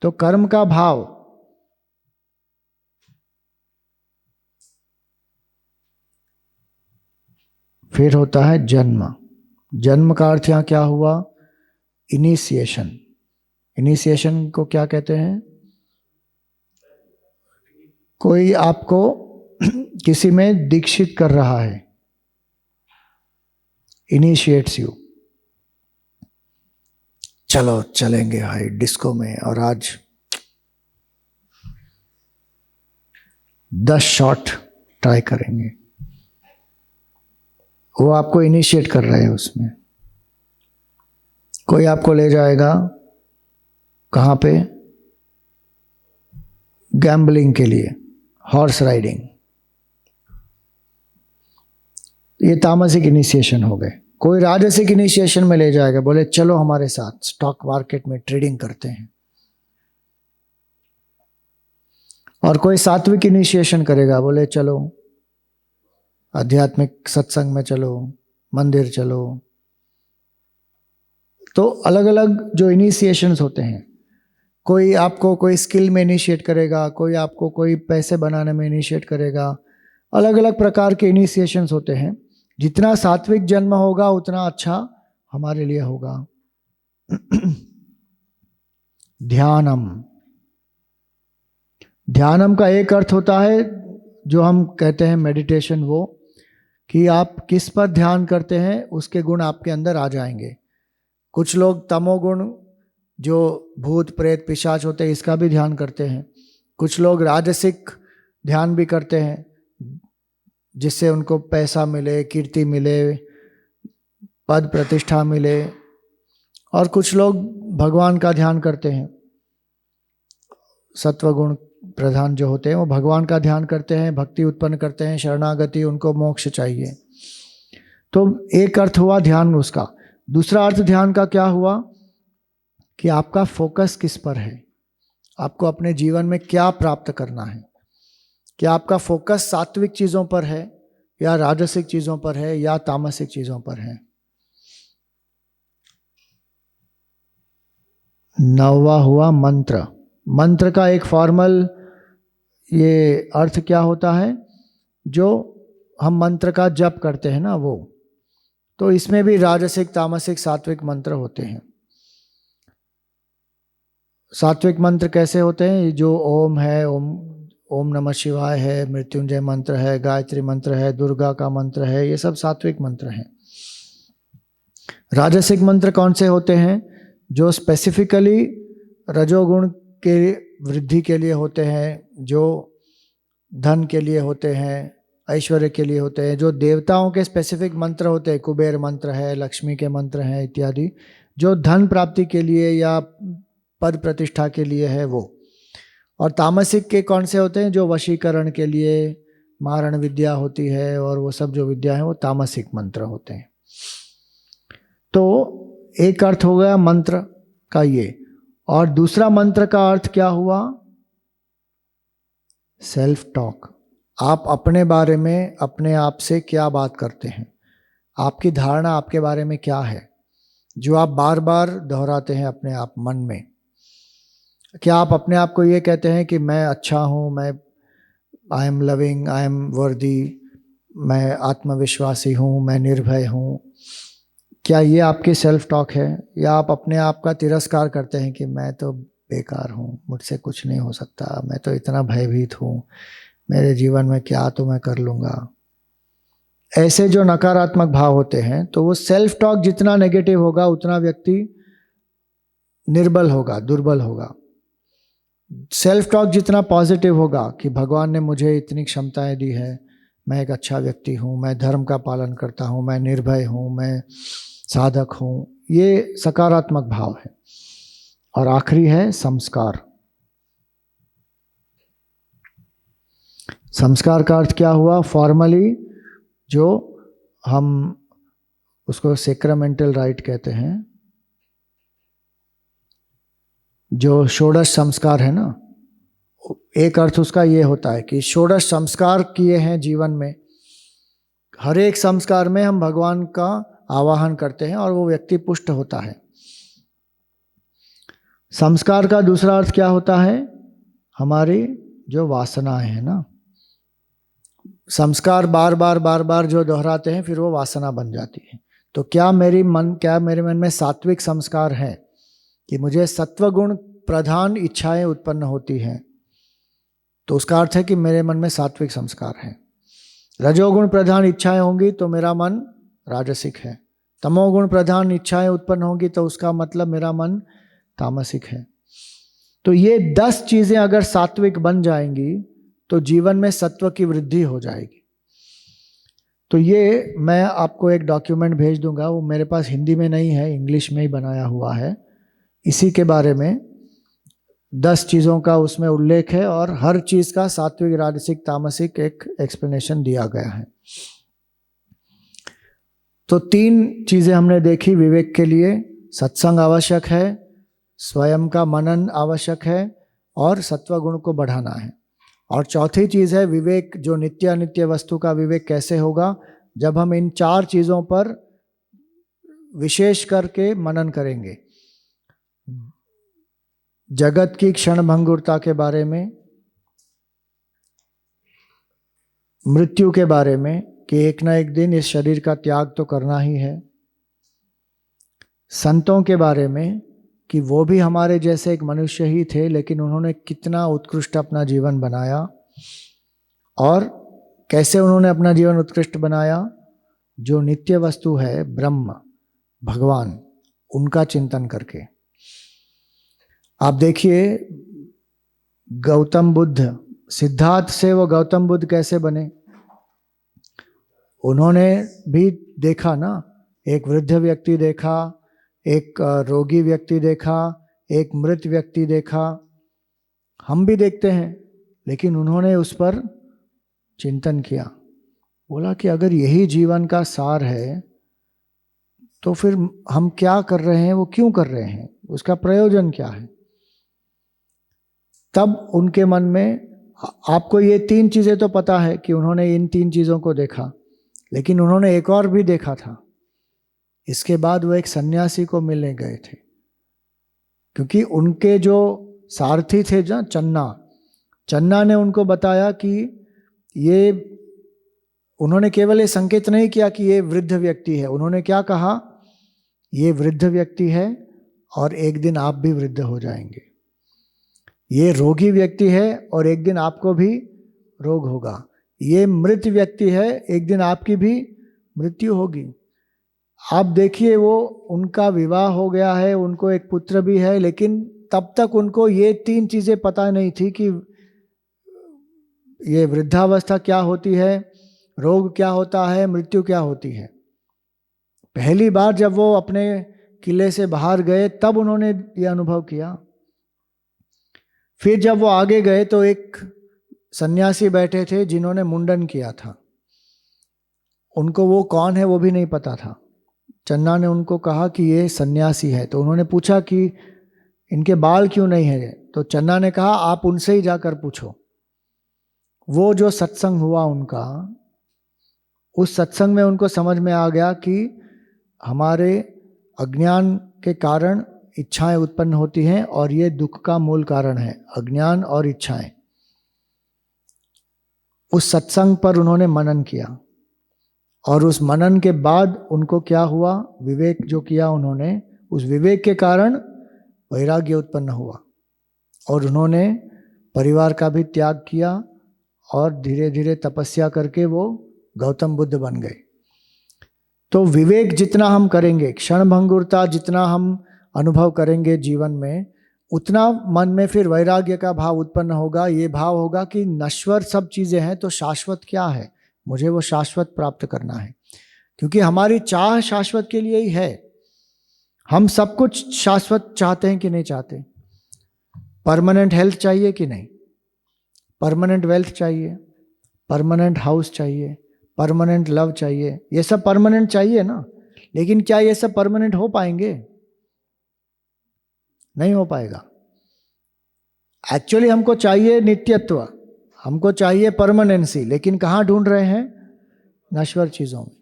तो कर्म का भाव, फिर होता है जन्म। जन्म का अर्थ यहाँ क्या हुआ? इनिशिएशन। इनिशिएशन को क्या कहते हैं? कोई आपको किसी में दीक्षित कर रहा है, इनिशिएट्स यू। चलो चलेंगे भाई डिस्को में, और आज 10 शॉट ट्राई करेंगे। वो आपको इनिशिएट कर रहे हैं उसमें। कोई आपको ले जाएगा कहाँ पे? गैम्बलिंग के लिए, हॉर्स राइडिंग। ये तामसिक इनिशिएशन हो गए। कोई राजसिक इनिशिएशन में ले जाएगा, बोले चलो हमारे साथ स्टॉक मार्केट में ट्रेडिंग करते हैं। और कोई सात्विक इनिशिएशन करेगा, बोले चलो आध्यात्मिक सत्संग में चलो, मंदिर चलो। तो अलग अलग जो इनिशिएशंस होते हैं, कोई आपको कोई स्किल में इनिशिएट करेगा, कोई आपको कोई पैसे बनाने में इनिशिएट करेगा। अलग अलग प्रकार के इनिशिएशंस होते हैं। जितना सात्विक जन्म होगा उतना अच्छा हमारे लिए होगा। ध्यानम। ध्यानम का एक अर्थ होता है जो हम कहते हैं मेडिटेशन, वो कि आप किस पर ध्यान करते हैं उसके गुण आपके अंदर आ जाएंगे। कुछ लोग तमोगुण, जो भूत प्रेत पिशाच होते हैं, इसका भी ध्यान करते हैं। कुछ लोग राजसिक ध्यान भी करते हैं, जिससे उनको पैसा मिले, कीर्ति मिले, पद प्रतिष्ठा मिले। और कुछ लोग भगवान का ध्यान करते हैं। सत्वगुण प्रधान जो होते हैं वो भगवान का ध्यान करते हैं, भक्ति उत्पन्न करते हैं, शरणागति, उनको मोक्ष चाहिए। तो एक अर्थ हुआ ध्यान उसका। दूसरा अर्थ ध्यान का क्या हुआ कि आपका फोकस किस पर है, आपको अपने जीवन में क्या प्राप्त करना है। क्या आपका फोकस सात्विक चीजों पर है या राजसिक चीजों पर है या तामसिक चीजों पर है। नौवा हुआ मंत्र। मंत्र का एक फॉर्मल ये अर्थ क्या होता है, जो हम मंत्र का जप करते हैं ना वो, तो इसमें भी राजसिक तामसिक सात्विक मंत्र होते हैं। सात्विक मंत्र कैसे होते हैं, जो ओम है, ओम नमः शिवाय है, मृत्युंजय मंत्र है, गायत्री मंत्र है, दुर्गा का मंत्र है, ये सब सात्विक मंत्र हैं। राजसिक मंत्र कौन से होते हैं, जो स्पेसिफिकली रजोगुण के वृद्धि के लिए होते हैं, जो धन के लिए होते हैं, ऐश्वर्य के लिए होते हैं, जो देवताओं के स्पेसिफिक मंत्र होते हैं, कुबेर मंत्र है, लक्ष्मी के मंत्र हैं इत्यादि, जो धन प्राप्ति के लिए या पद प्रतिष्ठा के लिए है वो। और तामसिक के कौन से होते हैं, जो वशीकरण के लिए, मारण विद्या होती है और वो सब जो विद्या है वो तामसिक मंत्र होते हैं। तो एक अर्थ हो गया मंत्र का ये, और दूसरा मंत्र का अर्थ क्या हुआ, सेल्फ टॉक। आप अपने बारे में अपने आप से क्या बात करते हैं, आपकी धारणा आपके बारे में क्या है, जो आप बार बार दोहराते हैं अपने आप मन में। क्या आप अपने आप को ये कहते हैं कि मैं अच्छा हूँ, मैं I am loving, I am वर्दी, मैं आत्मविश्वासी हूँ, मैं निर्भय हूँ। क्या ये आपकी सेल्फ टॉक है, या आप अपने आप का तिरस्कार करते हैं कि मैं तो बेकार हूँ, मुझसे कुछ नहीं हो सकता, मैं तो इतना भयभीत हूँ, मेरे जीवन में क्या तो मैं कर लूँगा। ऐसे जो नकारात्मक भाव होते हैं, तो वो सेल्फ टॉक जितना नेगेटिव होगा उतना व्यक्ति निर्बल होगा, दुर्बल होगा। सेल्फ टॉक जितना पॉजिटिव होगा कि भगवान ने मुझे इतनी क्षमताएं दी है, मैं एक अच्छा व्यक्ति हूँ, मैं धर्म का पालन करता हूँ, मैं निर्भय हूँ, मैं साधक हूँ, ये सकारात्मक भाव है। और आखिरी है संस्कार। संस्कार का अर्थ क्या हुआ, फॉर्मली जो हम उसको सैक्रामेंटल राइट कहते हैं, जो षोडश संस्कार है ना, एक अर्थ उसका ये होता है कि षोडश संस्कार किए हैं जीवन में। हर एक संस्कार में हम भगवान का आवाहन करते हैं और वो व्यक्ति पुष्ट होता है। संस्कार का दूसरा अर्थ क्या होता है, हमारी जो वासनाएं हैं ना, संस्कार बार बार जो दोहराते हैं फिर वो वासना बन जाती है। तो क्या मेरे मन में सात्विक संस्कार है कि मुझे सत्वगुण प्रधान इच्छाएं उत्पन्न होती हैं, तो उसका अर्थ है कि मेरे मन में सात्विक संस्कार है। रजोगुण प्रधान इच्छाएं होंगी तो मेरा मन राजसिक है। तमोगुण प्रधान इच्छाएं उत्पन्न होंगी तो उसका मतलब मेरा मन तामसिक है। तो ये 10 चीजें अगर सात्विक बन जाएंगी तो जीवन में सत्व की वृद्धि हो जाएगी। तो ये मैं आपको एक डॉक्यूमेंट भेज दूंगा, वो मेरे पास हिंदी में नहीं है, इंग्लिश में ही बनाया हुआ है। इसी के बारे में 10 चीज़ों का उसमें उल्लेख है और हर चीज़ का सात्विक राजसिक तामसिक एक एक्सप्लेनेशन दिया गया है। तो 3 चीज़ें हमने देखी विवेक के लिए, सत्संग आवश्यक है, स्वयं का मनन आवश्यक है और सत्वगुण को बढ़ाना है। और चौथी चीज़ है विवेक, जो नित्य अनित्य वस्तु का विवेक कैसे होगा, जब हम इन 4 चीज़ों पर विशेष करके मनन करेंगे। जगत की क्षणभंगुरता के बारे में, मृत्यु के बारे में कि एक ना एक दिन इस शरीर का त्याग तो करना ही है, संतों के बारे में कि वो भी हमारे जैसे एक मनुष्य ही थे लेकिन उन्होंने कितना उत्कृष्ट अपना जीवन बनाया, और कैसे उन्होंने अपना जीवन उत्कृष्ट बनाया, जो नित्य वस्तु है ब्रह्म भगवान, उनका चिंतन करके। आप देखिए गौतम बुद्ध, सिद्धार्थ से वो गौतम बुद्ध कैसे बने, उन्होंने भी देखा ना, एक वृद्ध व्यक्ति देखा, एक रोगी व्यक्ति देखा, एक मृत व्यक्ति देखा, हम भी देखते हैं, लेकिन उन्होंने उस पर चिंतन किया। बोला कि अगर यही जीवन का सार है तो फिर हम क्या कर रहे हैं, वो क्यों कर रहे हैं, उसका प्रयोजन क्या है। तब उनके मन में, आपको ये 3 चीजें तो पता है कि उन्होंने इन 3 चीजों को देखा, लेकिन उन्होंने एक और भी देखा था। इसके बाद वो एक सन्यासी को मिलने गए थे, क्योंकि उनके जो सारथी थे जो चन्ना ने उनको बताया कि ये, उन्होंने केवल ये संकेत नहीं किया कि ये वृद्ध व्यक्ति है, उन्होंने क्या कहा, ये वृद्ध व्यक्ति है और एक दिन आप भी वृद्ध हो जाएंगे। ये रोगी व्यक्ति है और एक दिन आपको भी रोग होगा। ये मृत व्यक्ति है, एक दिन आपकी भी मृत्यु होगी। आप देखिए, वो उनका विवाह हो गया है, उनको एक पुत्र भी है, लेकिन तब तक उनको ये 3 चीजें पता नहीं थी कि ये वृद्धावस्था क्या होती है, रोग क्या होता है, मृत्यु क्या होती है। पहली बार जब वो अपने किले से बाहर गए तब उन्होंने ये अनुभव किया। फिर जब वो आगे गए तो एक सन्यासी बैठे थे जिन्होंने मुंडन किया था, उनको वो कौन है वो भी नहीं पता था। चन्ना ने उनको कहा कि ये सन्यासी है, तो उन्होंने पूछा कि इनके बाल क्यों नहीं है, तो चन्ना ने कहा आप उनसे ही जाकर पूछो। वो जो सत्संग हुआ उनका, उस सत्संग में उनको समझ में आ गया कि हमारे अज्ञान के कारण इच्छाएं उत्पन्न होती हैं और ये दुख का मूल कारण है, अज्ञान और इच्छाएं। उस सत्संग पर उन्होंने मनन किया और उस मनन के बाद उनको क्या हुआ, विवेक जो किया उन्होंने, उस विवेक के कारण वैराग्य उत्पन्न हुआ और उन्होंने परिवार का भी त्याग किया और धीरे धीरे तपस्या करके वो गौतम बुद्ध बन गए। तो विवेक जितना हम करेंगे, क्षणभंगुरता जितना हम अनुभव करेंगे जीवन में, उतना मन में फिर वैराग्य का भाव उत्पन्न होगा। ये भाव होगा कि नश्वर सब चीजें हैं तो शाश्वत क्या है, मुझे वो शाश्वत प्राप्त करना है। क्योंकि हमारी चाह शाश्वत के लिए ही है। हम सब कुछ शाश्वत चाहते हैं कि नहीं चाहते? परमानेंट हेल्थ चाहिए कि नहीं? परमानेंट वेल्थ चाहिए, परमानेंट हाउस चाहिए, परमानेंट लव चाहिए, ये सब परमानेंट चाहिए ना। लेकिन क्या ये सब परमानेंट हो पाएंगे? नहीं हो पाएगा। एक्चुअली हमको चाहिए नित्यत्व, हमको चाहिए परमानेंसी, लेकिन कहाँ ढूंढ रहे हैं? नश्वर चीजों में।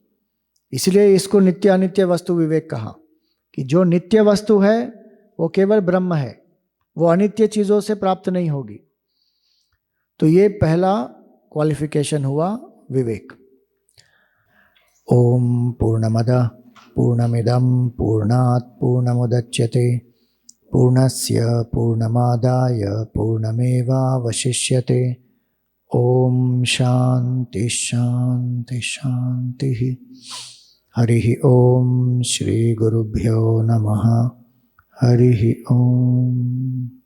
इसलिए इसको नित्य अनित्य वस्तु विवेक कहा कि जो नित्य वस्तु है वो केवल ब्रह्म है, वो अनित्य चीजों से प्राप्त नहीं होगी। तो ये पहला क्वालिफिकेशन हुआ विवेक। ओम पूर्णमदः पूर्णमिदं पूर्णात् पूर्णमुदच्यते पूर्णस्य पूर्णमादाय पूर्णमेवावशिष्यते। ओम शांति शांति शांति। हरि ओम श्री गुरुभ्यो नमः। हरि ओम।